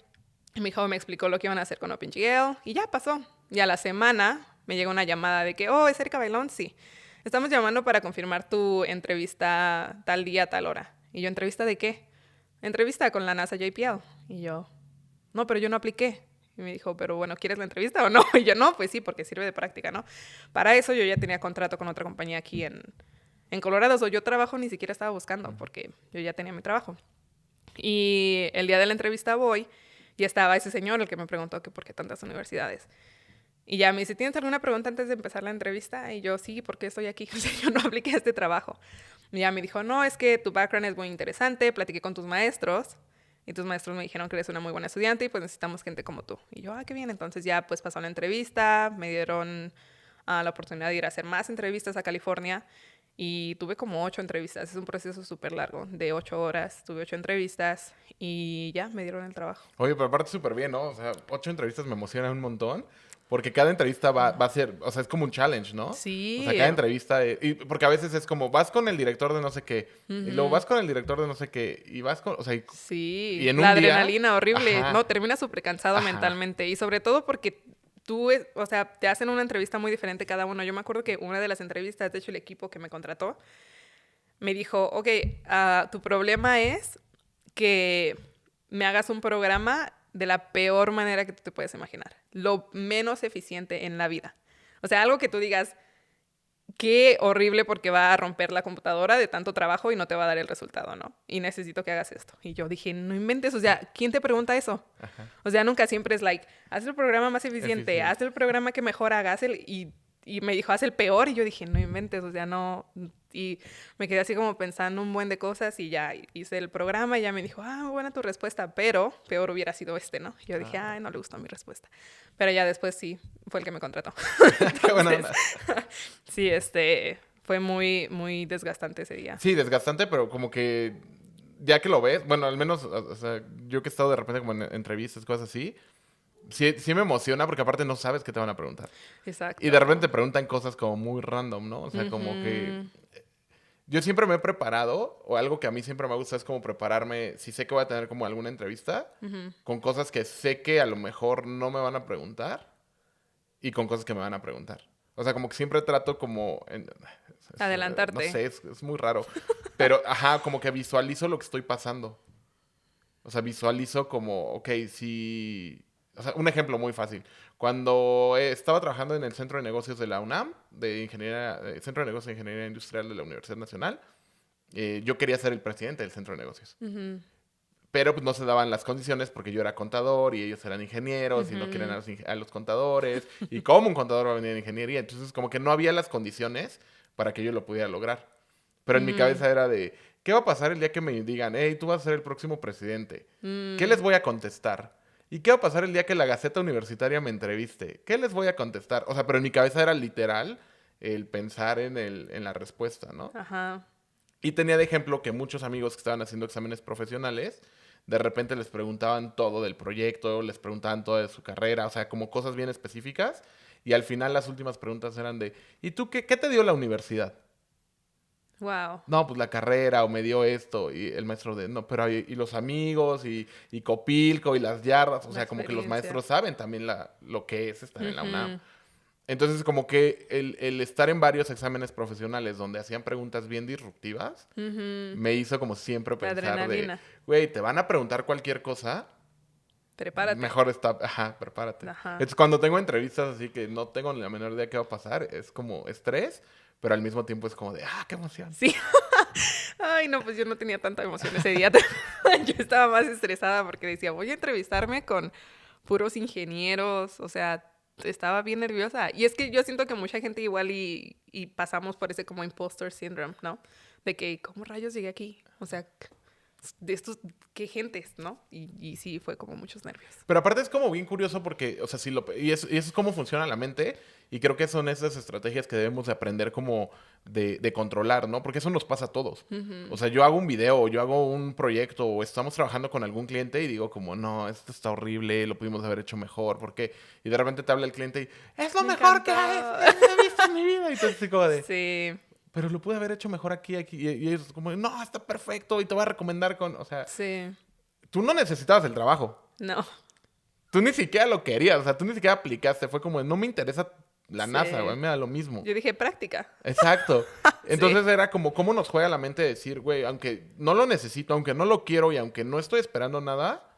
[SPEAKER 1] Y me explicó lo que iban a hacer con OpenGL. Y ya pasó. Y a la semana me llegó una llamada de que, ¿es Erika Bailón? Sí. Estamos llamando para confirmar tu entrevista tal día, tal hora. Y yo, ¿entrevista de qué? Entrevista con la NASA JPL. Y yo, no, pero yo no apliqué. Y me dijo, pero bueno, ¿quieres la entrevista o no? Y yo, no, pues sí, porque sirve de práctica, ¿no? Para eso yo ya tenía contrato con otra compañía aquí en Colorado. O yo trabajo ni siquiera estaba buscando porque yo ya tenía mi trabajo. Y el día de la entrevista voy y estaba ese señor el que me preguntó que por qué tantas universidades. Y ya me dice, ¿tienes alguna pregunta antes de empezar la entrevista? Y yo, sí, ¿por qué estoy aquí? O sea, yo no apliqué a este trabajo. Y ya me dijo, no, es que tu background es muy interesante, platiqué con tus maestros, y tus maestros me dijeron que eres una muy buena estudiante y pues necesitamos gente como tú. Y yo, qué bien. Entonces ya pues pasó la entrevista, me dieron la oportunidad de ir a hacer más entrevistas a California, y tuve como 8 entrevistas. Es un proceso súper largo, de 8 horas. Tuve 8 entrevistas y ya, me dieron el trabajo.
[SPEAKER 2] Oye, pero aparte súper bien, ¿no? O sea, 8 entrevistas me emocionan un montón. Porque cada entrevista va a ser, o sea, es como un challenge, ¿no?
[SPEAKER 1] Sí.
[SPEAKER 2] O sea, cada entrevista, y porque a veces es como, vas con el director de no sé qué, y luego vas con el director de no sé qué, y vas con, o sea,
[SPEAKER 1] Sí,
[SPEAKER 2] y en
[SPEAKER 1] la
[SPEAKER 2] un día,
[SPEAKER 1] adrenalina horrible.
[SPEAKER 2] ajá.
[SPEAKER 1] No, terminas súper cansado
[SPEAKER 2] Ajá.
[SPEAKER 1] mentalmente. Y sobre todo porque tú, o sea, te hacen una entrevista muy diferente cada uno. Yo me acuerdo que una de las entrevistas, de hecho, el equipo que me contrató, me dijo, ok, tu problema es que me hagas un programa de la peor manera que tú te puedes imaginar. Lo menos eficiente en la vida. O sea, algo que tú digas, qué horrible porque va a romper la computadora de tanto trabajo y no te va a dar el resultado, ¿no? Y necesito que hagas esto. Y yo dije, no inventes, o sea, ¿quién te pregunta eso?
[SPEAKER 2] Ajá.
[SPEAKER 1] O sea, nunca siempre es like, haz el programa más eficiente, haz
[SPEAKER 2] Eficiente.
[SPEAKER 1] el programa que mejor hagas y me dijo, haz el peor. Y yo dije, no inventes, o sea, no. Y me quedé así como pensando un buen de cosas y ya hice el programa y ya me dijo, muy buena tu respuesta, pero peor hubiera sido este, ¿no? Y yo dije, ay, no le gustó mi respuesta. Pero ya después sí, fue el que me contrató.
[SPEAKER 2] Qué buena onda.
[SPEAKER 1] Sí, fue muy, muy desgastante ese día.
[SPEAKER 2] Sí, desgastante, pero como que ya que lo ves, bueno, al menos, o sea, yo que he estado de repente como en entrevistas, cosas así, sí me emociona porque aparte no sabes qué te van a preguntar.
[SPEAKER 1] Exacto.
[SPEAKER 2] Y de repente te preguntan cosas como muy random, ¿no? O sea, como que yo siempre me he preparado, o algo que a mí siempre me gusta es como prepararme, si sé que voy a tener como alguna entrevista, con cosas que sé que a lo mejor no me van a preguntar y con cosas que me van a preguntar. O sea, como que siempre trato como...
[SPEAKER 1] Adelantarte.
[SPEAKER 2] No sé, es muy raro. Pero, ajá, como que visualizo lo que estoy pasando. O sea, visualizo como, ok, si... O sea, un ejemplo muy fácil. Cuando estaba trabajando en el Centro de Negocios de la UNAM, Centro de Negocios de Ingeniería Industrial de la Universidad Nacional, yo quería ser el presidente del Centro de Negocios. Pero pues no se daban las condiciones porque yo era contador y ellos eran ingenieros y no querían a los contadores. ¿Y cómo un contador va a venir a ingeniería? Entonces como que no había las condiciones para que yo lo pudiera lograr. Pero en mi cabeza era de, ¿qué va a pasar el día que me digan, hey, tú vas a ser el próximo presidente? ¿Qué les voy a contestar? ¿Y qué va a pasar el día que la Gaceta Universitaria me entreviste? ¿Qué les voy a contestar? O sea, pero en mi cabeza era literal el pensar en la respuesta, ¿no?
[SPEAKER 1] Ajá.
[SPEAKER 2] Y tenía de ejemplo que muchos amigos que estaban haciendo exámenes profesionales, de repente les preguntaban todo del proyecto, les preguntaban todo de su carrera, o sea, como cosas bien específicas. Y al final las últimas preguntas eran de, ¿y tú qué te dio la universidad?
[SPEAKER 1] Wow.
[SPEAKER 2] No, pues la carrera, o me dio esto. Y el maestro de, no, pero y los amigos, y Copilco, y las yardas. O sea, como que los maestros saben también lo que es estar en la UNAM. Entonces, como que el estar en varios exámenes profesionales donde hacían preguntas bien disruptivas, me hizo como siempre pensar de, güey, te van a preguntar cualquier cosa.
[SPEAKER 1] Prepárate.
[SPEAKER 2] Mejor prepárate.
[SPEAKER 1] Ajá.
[SPEAKER 2] Entonces, cuando tengo entrevistas así que no tengo ni la menor idea qué va a pasar, es como estrés, pero al mismo tiempo es como de, qué emoción.
[SPEAKER 1] Sí. Ay, no, pues yo no tenía tanta emoción ese día. Yo estaba más estresada porque decía, voy a entrevistarme con puros ingenieros, o sea, estaba bien nerviosa. Y es que yo siento que mucha gente igual y pasamos por ese como imposter syndrome, ¿no? De que, ¿cómo rayos llegué aquí? O sea, de estos, qué gentes, ¿no? Y sí, fue como muchos nervios.
[SPEAKER 2] Pero aparte es como bien curioso porque, o sea, y eso es cómo funciona la mente, y creo que son esas estrategias que debemos de aprender como de controlar, ¿no? Porque eso nos pasa a todos. O sea, yo hago un video, o yo hago un proyecto, o estamos trabajando con algún cliente y digo como, no, esto está horrible, lo pudimos haber hecho mejor, porque... Y de repente te habla el cliente y, es lo mejor que he visto en mi vida. Y entonces así como de...
[SPEAKER 1] Sí.
[SPEAKER 2] Pero lo pude haber hecho mejor aquí. Y ellos como, no, está perfecto y te voy a recomendar con... O sea,
[SPEAKER 1] sí.
[SPEAKER 2] Tú no necesitabas el trabajo.
[SPEAKER 1] No.
[SPEAKER 2] Tú ni siquiera lo querías, o sea, tú ni siquiera aplicaste. Fue como, no me interesa la NASA, güey, me da lo mismo.
[SPEAKER 1] Yo dije, práctica.
[SPEAKER 2] Exacto. Entonces era como, ¿cómo nos juega la mente decir, güey, aunque no lo necesito, aunque no lo quiero y aunque no estoy esperando nada...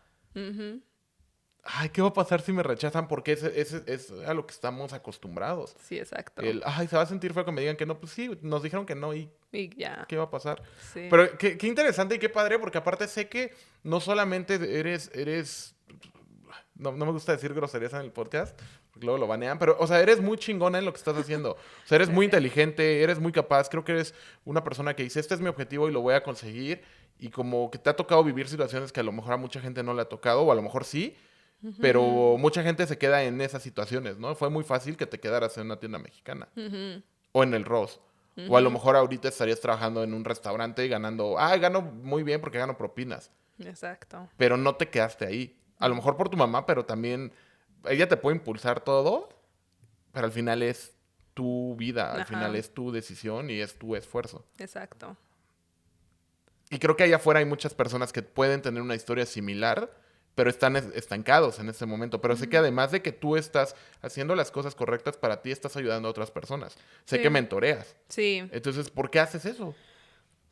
[SPEAKER 2] Ay, ¿qué va a pasar si me rechazan? Porque es a lo que estamos acostumbrados.
[SPEAKER 1] Sí, exacto.
[SPEAKER 2] Se va a sentir feo que me digan que no. Pues sí, nos dijeron que no y
[SPEAKER 1] ya.
[SPEAKER 2] ¿qué va a pasar?
[SPEAKER 1] Sí.
[SPEAKER 2] Pero qué interesante y qué padre, porque aparte sé que no solamente eres no me gusta decir groserías en el podcast, porque luego lo banean, pero, o sea, eres muy chingona en lo que estás haciendo. O sea, eres muy inteligente, eres muy capaz. Creo que eres una persona que dice, este es mi objetivo y lo voy a conseguir. Y como que te ha tocado vivir situaciones que a lo mejor a mucha gente no le ha tocado, o a lo mejor sí. Pero mucha gente se queda en esas situaciones, ¿no? Fue muy fácil que te quedaras en una tienda mexicana. O en el Ross. O a lo mejor ahorita estarías trabajando en un restaurante y gano muy bien porque gano propinas.
[SPEAKER 1] Exacto.
[SPEAKER 2] Pero no te quedaste ahí. A lo mejor por tu mamá, pero también ella te puede impulsar todo, pero al final es tu vida, al final es tu decisión y es tu esfuerzo.
[SPEAKER 1] Exacto.
[SPEAKER 2] Y creo que allá afuera hay muchas personas que pueden tener una historia similar, pero están estancados en ese momento. Pero sé que además de que tú estás haciendo las cosas correctas para ti, estás ayudando a otras personas. Sé que mentoreas.
[SPEAKER 1] Sí.
[SPEAKER 2] Entonces, ¿por qué haces eso?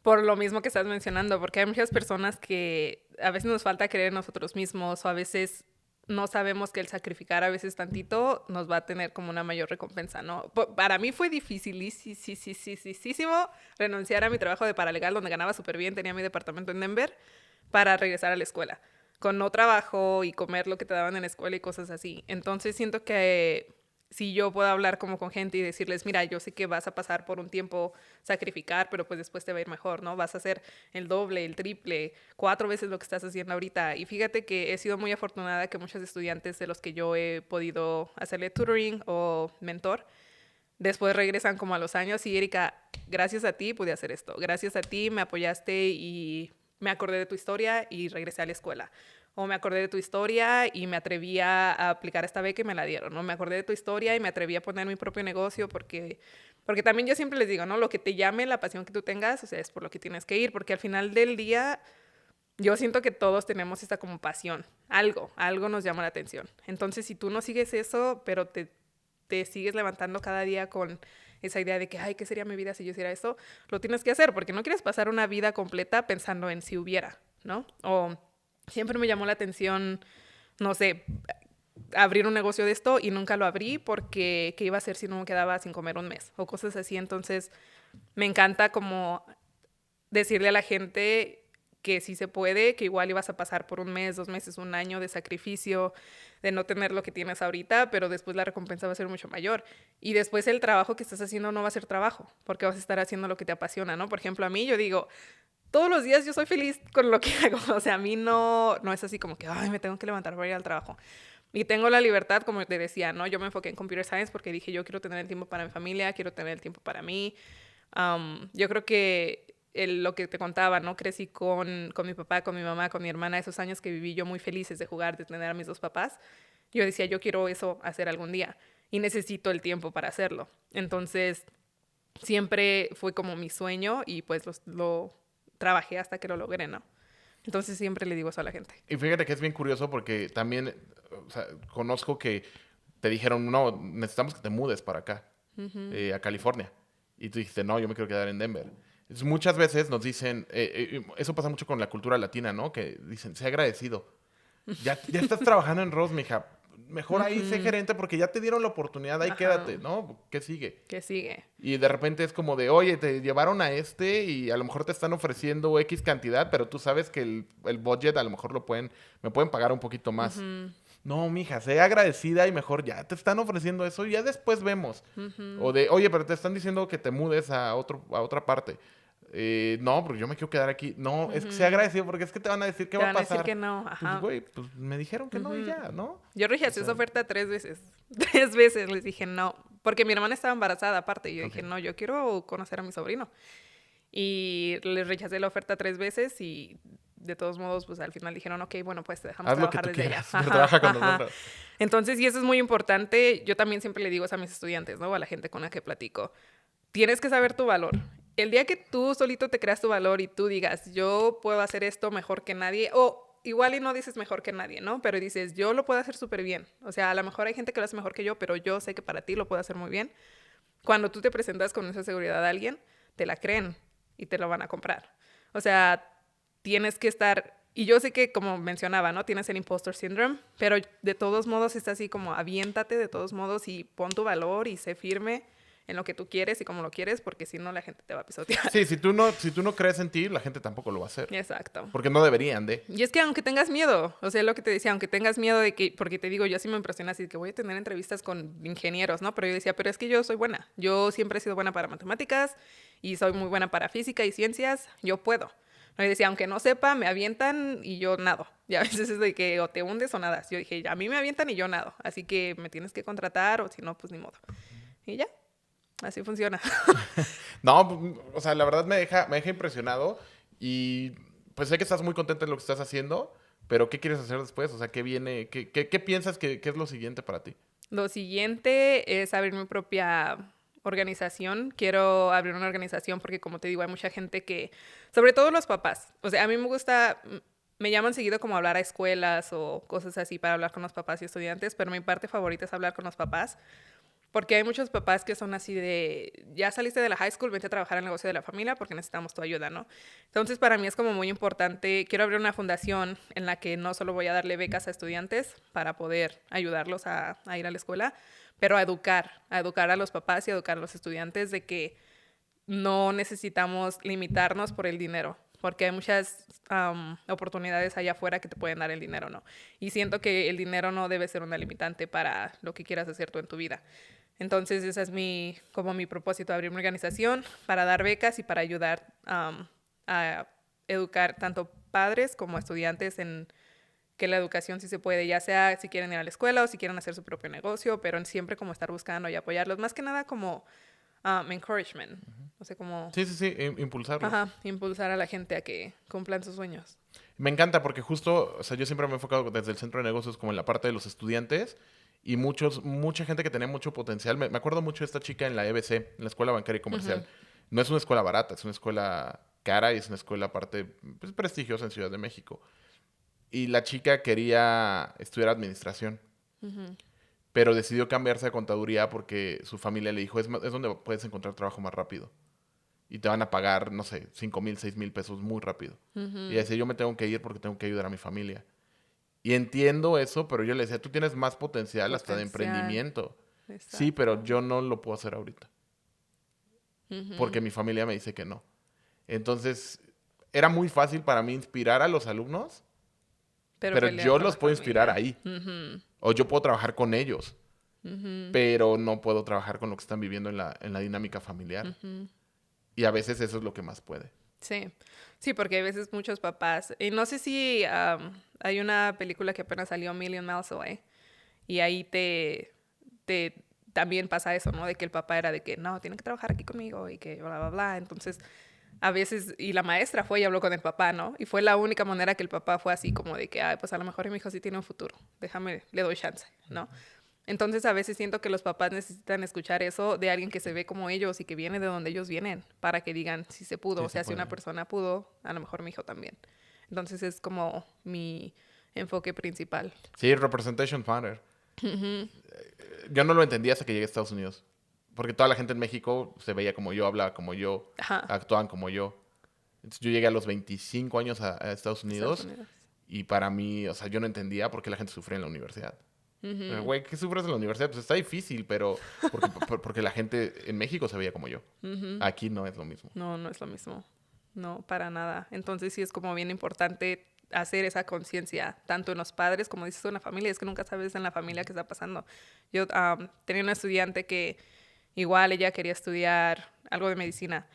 [SPEAKER 1] Por lo mismo que estás mencionando, porque hay muchas personas que a veces nos falta creer en nosotros mismos o a veces no sabemos que el sacrificar a veces tantito nos va a tener como una mayor recompensa, ¿no? Para mí fue dificilísimo renunciar a mi trabajo de paralegal donde ganaba súper bien, tenía mi departamento en Denver, para regresar a la escuela. Con no trabajo y comer lo que te daban en la escuela y cosas así. Entonces siento que si yo puedo hablar como con gente y decirles, mira, yo sé que vas a pasar por un tiempo sacrificar, pero pues después te va a ir mejor, ¿no? Vas a hacer el doble, el triple, 4 veces lo que estás haciendo ahorita. Y fíjate que he sido muy afortunada que muchos estudiantes de los que yo he podido hacerle tutoring o mentor, después regresan como a los años y Erika, gracias a ti pude hacer esto. Gracias a ti me apoyaste y me acordé de tu historia y regresé a la escuela. O me acordé de tu historia y me atreví a aplicar esta beca y me la dieron. O me acordé de tu historia y me atreví a poner mi propio negocio porque también yo siempre les digo, ¿no? Lo que te llame, la pasión que tú tengas, o sea, es por lo que tienes que ir. Porque al final del día, yo siento que todos tenemos esta como pasión. Algo nos llama la atención. Entonces, si tú no sigues eso, pero te sigues levantando cada día con esa idea de que, ay, ¿qué sería mi vida si yo hiciera esto? Lo tienes que hacer porque no quieres pasar una vida completa pensando en si hubiera, ¿no? O siempre me llamó la atención, no sé, abrir un negocio de esto y nunca lo abrí porque ¿qué iba a hacer si no me quedaba sin comer un mes? O cosas así. Entonces, me encanta como decirle a la gente que sí se puede, que igual ibas a pasar por un mes, 2 meses, un año de sacrificio, de no tener lo que tienes ahorita, pero después la recompensa va a ser mucho mayor. Y después el trabajo que estás haciendo no va a ser trabajo, porque vas a estar haciendo lo que te apasiona, ¿no? Por ejemplo, a mí yo digo, todos los días yo soy feliz con lo que hago. O sea, a mí no es así como que, ay, me tengo que levantar para ir al trabajo. Y tengo la libertad, como te decía, ¿no? Yo me enfoqué en Computer Science porque dije, yo quiero tener el tiempo para mi familia, quiero tener el tiempo para mí. Yo creo que lo que te contaba, ¿no? Crecí con mi papá, con mi mamá, con mi hermana, esos años que viví yo muy felices de jugar, de tener a mis 2 papás. Yo decía, yo quiero eso hacer algún día y necesito el tiempo para hacerlo. Entonces, siempre fue como mi sueño y pues lo trabajé hasta que lo logré, ¿no? Entonces siempre le digo eso a la gente.
[SPEAKER 2] Y fíjate que es bien curioso porque también, o sea, conozco que te dijeron, no, necesitamos que te mudes para acá, a California. Y tú dijiste, no, yo me quiero quedar en Denver. Entonces, muchas veces nos dicen, eso pasa mucho con la cultura latina, ¿no? Que dicen, sé agradecido. Ya estás trabajando en Ross, mija. Mejor ahí sé gerente porque ya te dieron la oportunidad, ahí quédate, ¿no? ¿Qué sigue?
[SPEAKER 1] ¿Qué sigue?
[SPEAKER 2] Y de repente es como de, oye, te llevaron a este y a lo mejor te están ofreciendo X cantidad, pero tú sabes que el budget a lo mejor me pueden pagar un poquito más. No, mija, sé agradecida y mejor ya te están ofreciendo eso y ya después vemos. O de, oye, pero te están diciendo que te mudes a otra parte. No, porque yo me quiero quedar aquí. No, es que sea agradecido porque es que te van a decir qué va a pasar.
[SPEAKER 1] Te van a decir que no, ajá.
[SPEAKER 2] Pues, güey, pues me dijeron que no y ya, ¿no?
[SPEAKER 1] Yo rechacé esa oferta 3 veces. 3 veces les dije no. Porque mi hermana estaba embarazada aparte. Y yo dije, no, yo quiero conocer a mi sobrino. Y les rechacé la oferta 3 veces y de todos modos, pues al final dijeron, ok, bueno, pues te dejamos trabajar desde allá.
[SPEAKER 2] Trabaja con nosotros.
[SPEAKER 1] Entonces, y eso es muy importante. Yo también siempre le digo eso a mis estudiantes, ¿no? A la gente con la que platico. Tienes que saber tu valor. El día que tú solito te creas tu valor y tú digas, yo puedo hacer esto mejor que nadie, o igual y no dices mejor que nadie, ¿no? Pero dices, yo lo puedo hacer súper bien. O sea, a lo mejor hay gente que lo hace mejor que yo, pero yo sé que para ti lo puedo hacer muy bien. Cuando tú te presentas con esa seguridad a alguien, te la creen y te lo van a comprar. O sea, tienes que estar... Y yo sé que, como mencionaba, ¿no? Tienes el imposter syndrome, pero de todos modos está así como aviéntate de todos modos y pon tu valor y sé firme en lo que tú quieres y como lo quieres, porque si no la gente te va a pisotear.
[SPEAKER 2] Sí, si tú no crees en ti, la gente tampoco lo va a hacer.
[SPEAKER 1] Exacto.
[SPEAKER 2] Porque no deberían de.
[SPEAKER 1] Y es que aunque tengas miedo, o sea, lo que te decía, aunque tengas miedo de que, porque te digo, yo sí me impresiona así, que voy a tener entrevistas con ingenieros, ¿no? Pero yo decía, pero es que yo soy buena. Yo siempre he sido buena para matemáticas y soy muy buena para física y ciencias. Yo puedo. ¿No? Y decía, aunque no sepa, me avientan y yo nado. Y a veces es de que o te hundes o nadas. Yo dije, a mí me avientan y yo nado. Así que me tienes que contratar o si no, pues ni modo. Y ya. así funciona.
[SPEAKER 2] No, o sea, la verdad me deja impresionado y pues sé que estás muy contenta en lo que estás haciendo, pero ¿qué quieres hacer después? O sea, ¿qué viene? ¿Qué piensas que es lo siguiente para ti?
[SPEAKER 1] Lo siguiente es abrir mi propia organización. Quiero abrir una organización porque, como te digo, hay mucha gente que, sobre todo los papás, o sea, a mí me gusta, me llaman seguido como hablar a escuelas o cosas así para hablar con los papás y estudiantes, pero mi parte favorita es hablar con los papás. Porque hay muchos papás que son así de, ya saliste de la high school, vente a trabajar en el negocio de la familia porque necesitamos tu ayuda, ¿no? Entonces, para mí es como muy importante, quiero abrir una fundación en la que no solo voy a darle becas a estudiantes para poder ayudarlos a ir a la escuela, pero a educar a los papás y a educar a los estudiantes de que no necesitamos limitarnos por el dinero, porque hay muchas oportunidades allá afuera que te pueden dar el dinero, ¿no? Y siento que el dinero no debe ser una limitante para lo que quieras hacer tú en tu vida. Entonces, ese es como mi propósito, abrir mi organización para dar becas y para ayudar a educar tanto padres como estudiantes en que la educación sí se puede, ya sea si quieren ir a la escuela o si quieren hacer su propio negocio, pero siempre como estar buscando y apoyarlos, más que nada como encouragement, o sea, como...
[SPEAKER 2] Sí, sí, sí, impulsarlos.
[SPEAKER 1] Ajá, impulsar a la gente a que cumplan sus sueños.
[SPEAKER 2] Me encanta porque justo, o sea, yo siempre me he enfocado desde el centro de negocios como en la parte de los estudiantes y mucha gente que tenía mucho potencial. Me acuerdo mucho de esta chica en la EBC, en la Escuela Bancaria y Comercial. No es una escuela barata, es una escuela cara y es una escuela aparte pues, prestigiosa en Ciudad de México. Y la chica quería estudiar administración, pero decidió cambiarse a contaduría porque su familia le dijo, es donde puedes encontrar trabajo más rápido. Y te van a pagar, no sé, 5,000, 6,000 pesos muy rápido. Y decía, yo me tengo que ir porque tengo que ayudar a mi familia. Y entiendo eso, pero yo le decía, tú tienes más potencial hasta de emprendimiento. Sí,
[SPEAKER 1] Exacto.
[SPEAKER 2] pero yo no lo puedo hacer ahorita. Porque mi familia me dice que no. Entonces, era muy fácil para mí inspirar a los alumnos, pero
[SPEAKER 1] pelear
[SPEAKER 2] yo
[SPEAKER 1] con
[SPEAKER 2] los
[SPEAKER 1] la
[SPEAKER 2] puedo inspirar
[SPEAKER 1] familia.
[SPEAKER 2] ahí. O yo puedo trabajar con ellos, pero no puedo trabajar con lo que están viviendo en la dinámica familiar. Y a veces eso es lo que más puede.
[SPEAKER 1] Sí, sí, porque hay veces muchos papás, y no sé si hay una película que apenas salió, Million Miles Away, y ahí te también pasa eso, ¿no? De que el papá era de que, no, tienen que trabajar aquí conmigo y que bla, bla, bla. Entonces, a veces, y la maestra fue y habló con el papá, ¿no? Y fue la única manera que el papá fue así como de que, ay, pues a lo mejor mi hijo sí tiene un futuro, déjame, le doy chance, ¿no? Entonces a veces siento que los papás necesitan escuchar eso de alguien que se ve como ellos y que viene de donde ellos vienen para que digan si se pudo.
[SPEAKER 2] Sí,
[SPEAKER 1] O
[SPEAKER 2] se
[SPEAKER 1] sea, si una
[SPEAKER 2] puede.
[SPEAKER 1] persona pudo, a lo mejor mi hijo también. Entonces es como mi enfoque principal.
[SPEAKER 2] Sí, Representation Matter. Yo no lo entendía hasta que llegué a Estados Unidos. Porque toda la gente en México se veía como yo, hablaba como yo,
[SPEAKER 1] Ajá.
[SPEAKER 2] actuaban como yo. Entonces yo llegué a los 25 años a Estados
[SPEAKER 1] Estados
[SPEAKER 2] Unidos
[SPEAKER 1] Unidos.
[SPEAKER 2] y para mí, o sea, yo no entendía por qué la gente sufría en la universidad. Güey, ¿qué sufres en la universidad? Pues está difícil, pero porque la gente en México se veía como yo. Aquí no es lo mismo.
[SPEAKER 1] No, no es lo mismo. No, para nada. Entonces sí es como bien importante hacer esa conciencia, tanto en los padres como dices en la familia. Es que nunca sabes en la familia qué está pasando. Yo tenía una estudiante que igual ella quería estudiar algo de medicina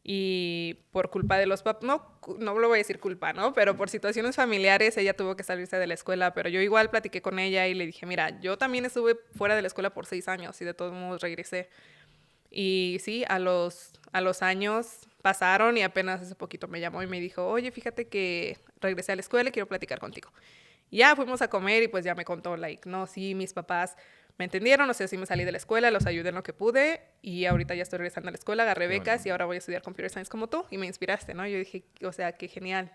[SPEAKER 1] y por culpa de los papás, no lo voy a decir culpa, ¿no? Pero por situaciones familiares ella tuvo que salirse de la escuela, pero yo igual platiqué con ella y le dije, mira, yo también estuve fuera de la escuela por 6 años y de todos modos regresé. Y sí, a los años pasaron y apenas hace poquito me llamó y me dijo, oye, fíjate que regresé a la escuela y quiero platicar contigo. Y ya fuimos a comer y pues ya me contó, like, no, sí, mis papás me entendieron, o sea, sí me salí de la escuela, los ayudé en lo que pude y ahorita ya estoy regresando a la escuela, agarré
[SPEAKER 2] Qué
[SPEAKER 1] becas
[SPEAKER 2] bueno.
[SPEAKER 1] y ahora voy a estudiar Computer Science como tú y me inspiraste, ¿no? Yo dije, o sea, qué genial.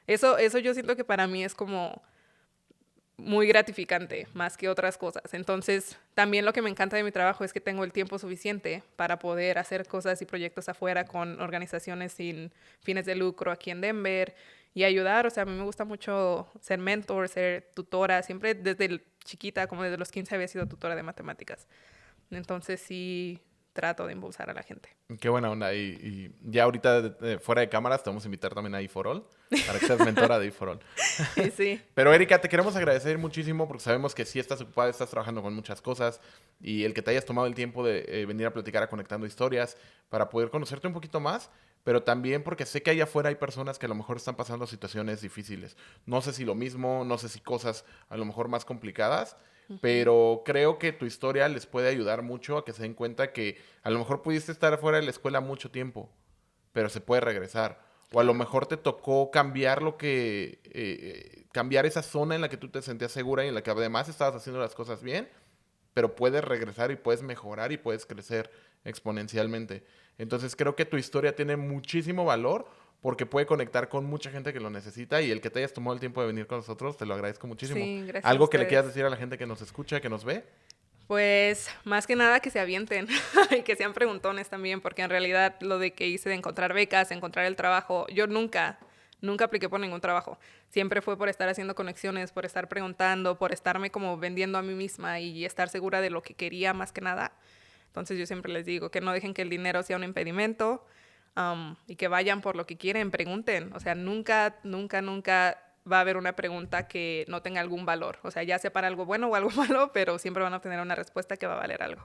[SPEAKER 1] Eso yo siento que para mí es como muy gratificante más que otras cosas. Entonces, también lo que me encanta de mi trabajo es que tengo el tiempo suficiente para poder hacer cosas y proyectos afuera con organizaciones sin fines de lucro aquí en Denver y ayudar. O sea, a mí me gusta mucho ser mentor, ser tutora. Siempre desde chiquita, como desde los 15 había sido tutora de matemáticas. Entonces, sí trato de impulsar a la gente.
[SPEAKER 2] Qué buena onda. Y ya ahorita, fuera de cámaras, te vamos a invitar también a E4All para que seas mentora de E4All.
[SPEAKER 1] Y sí,
[SPEAKER 2] Pero Erika, te queremos agradecer muchísimo porque sabemos que sí estás ocupada, estás trabajando con muchas cosas y el que te hayas tomado el tiempo de venir a platicar a Conectando Historias para poder conocerte un poquito más, pero también porque sé que allá afuera hay personas que a lo mejor están pasando situaciones difíciles. No sé si lo mismo, no sé si cosas a lo mejor más complicadas, pero creo que tu historia les puede ayudar mucho a que se den cuenta que a lo mejor pudiste estar fuera de la escuela mucho tiempo, pero se puede regresar. O a lo mejor te tocó cambiar cambiar esa zona en la que tú te sentías segura y en la que además estabas haciendo las cosas bien, pero puedes regresar y puedes mejorar y puedes crecer exponencialmente. Entonces creo que tu historia tiene muchísimo valor porque puede conectar con mucha gente que lo necesita y el que te hayas tomado el tiempo de venir con nosotros, te lo agradezco muchísimo.
[SPEAKER 1] Sí, gracias a
[SPEAKER 2] ¿Algo que le
[SPEAKER 1] ustedes.
[SPEAKER 2] quieras decir a la gente que nos escucha, que nos ve?
[SPEAKER 1] Pues más que nada que se avienten y que sean preguntones también, porque en realidad lo de que hice de encontrar becas, encontrar el trabajo, yo nunca apliqué por ningún trabajo. Siempre fue por estar haciendo conexiones, por estar preguntando, por estarme como vendiendo a mí misma y estar segura de lo que quería más que nada. Entonces yo siempre les digo que no dejen que el dinero sea un impedimento, y que vayan por lo que quieren, pregunten. O sea, nunca va a haber una pregunta que no tenga algún valor. O sea, ya sea para algo bueno o algo malo, pero siempre van a obtener una respuesta que va a valer algo.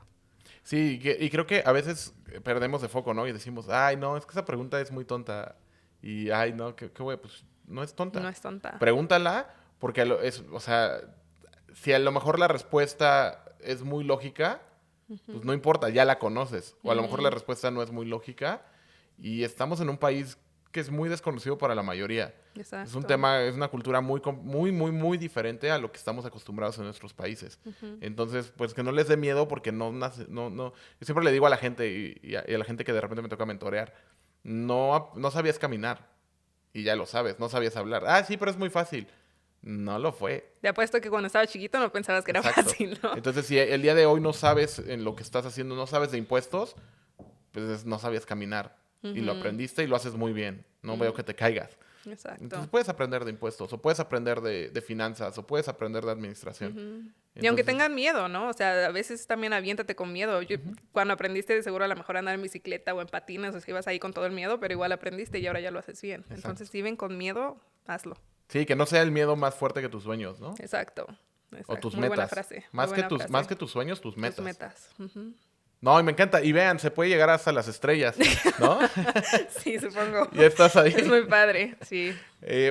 [SPEAKER 2] Sí, y creo que a veces perdemos de foco, ¿no? Y decimos, ay, no, es que esa pregunta es muy tonta. Y, ay, no, qué güey, pues no es tonta.
[SPEAKER 1] No es tonta.
[SPEAKER 2] Pregúntala, porque o sea, si a lo mejor la respuesta es muy lógica, pues no importa, ya la conoces. O a lo mejor la respuesta no es muy lógica. Y estamos en un país que es muy desconocido para la mayoría.
[SPEAKER 1] Exacto.
[SPEAKER 2] Es un tema, es una cultura muy diferente a lo que estamos acostumbrados en nuestros países. Entonces, pues que no les dé miedo porque no. Yo siempre le digo a la gente y a la gente que de repente me toca mentorear, no sabías caminar y ya lo sabes, no sabías hablar. Ah, sí, pero es muy fácil. No lo fue.
[SPEAKER 1] Te apuesto que cuando estaba chiquito no pensabas que era
[SPEAKER 2] Exacto.
[SPEAKER 1] fácil, ¿no?
[SPEAKER 2] Entonces, si el día de hoy no sabes en lo que estás haciendo, no sabes de impuestos, pues no sabías caminar. Y lo aprendiste y lo haces muy bien. No veo que te caigas.
[SPEAKER 1] Exacto.
[SPEAKER 2] Entonces puedes aprender de impuestos, o puedes aprender de finanzas, o puedes aprender de administración.
[SPEAKER 1] Y aunque tengan miedo, ¿no? O sea, a veces también aviéntate con miedo. Cuando aprendiste, de seguro a lo mejor andar en bicicleta o en patines, o sea, ibas ahí con todo el miedo, pero igual aprendiste y ahora ya lo haces bien.
[SPEAKER 2] Exacto.
[SPEAKER 1] Entonces, si ven con miedo, hazlo.
[SPEAKER 2] Sí, que no sea el miedo más fuerte que tus sueños, ¿no?
[SPEAKER 1] Exacto.
[SPEAKER 2] O tus
[SPEAKER 1] Muy
[SPEAKER 2] metas.
[SPEAKER 1] buena frase.
[SPEAKER 2] Más que tus sueños, tus metas.
[SPEAKER 1] Tus metas.
[SPEAKER 2] No, y me encanta. Y vean, se puede llegar hasta las estrellas, ¿no?
[SPEAKER 1] Sí, supongo.
[SPEAKER 2] Ya estás ahí.
[SPEAKER 1] Es muy padre, sí.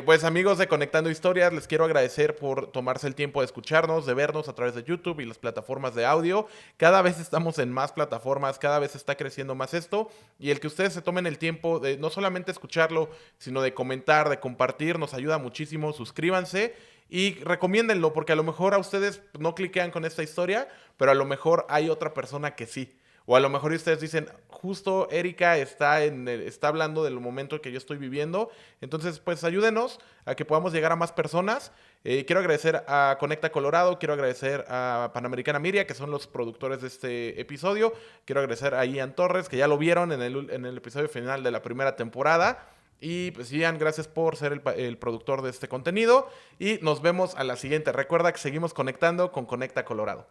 [SPEAKER 2] Pues amigos de Conectando Historias, les quiero agradecer por tomarse el tiempo de escucharnos, de vernos a través de YouTube y las plataformas de audio. Cada vez estamos en más plataformas, cada vez está creciendo más esto. Y el que ustedes se tomen el tiempo de no solamente escucharlo, sino de comentar, de compartir, nos ayuda muchísimo. Suscríbanse y recomiéndenlo, porque a lo mejor a ustedes no cliquean con esta historia, pero a lo mejor hay otra persona que sí. O a lo mejor ustedes dicen, justo Erika está hablando del momento que yo estoy viviendo. Entonces, pues ayúdenos a que podamos llegar a más personas. Quiero agradecer a Conecta Colorado, quiero agradecer a Panamericana Media, que son los productores de este episodio. Quiero agradecer a Ian Torres, que ya lo vieron en el episodio final de la primera temporada. Y pues Ian, gracias por ser el productor de este contenido. Y nos vemos a la siguiente. Recuerda que seguimos conectando con Conecta Colorado.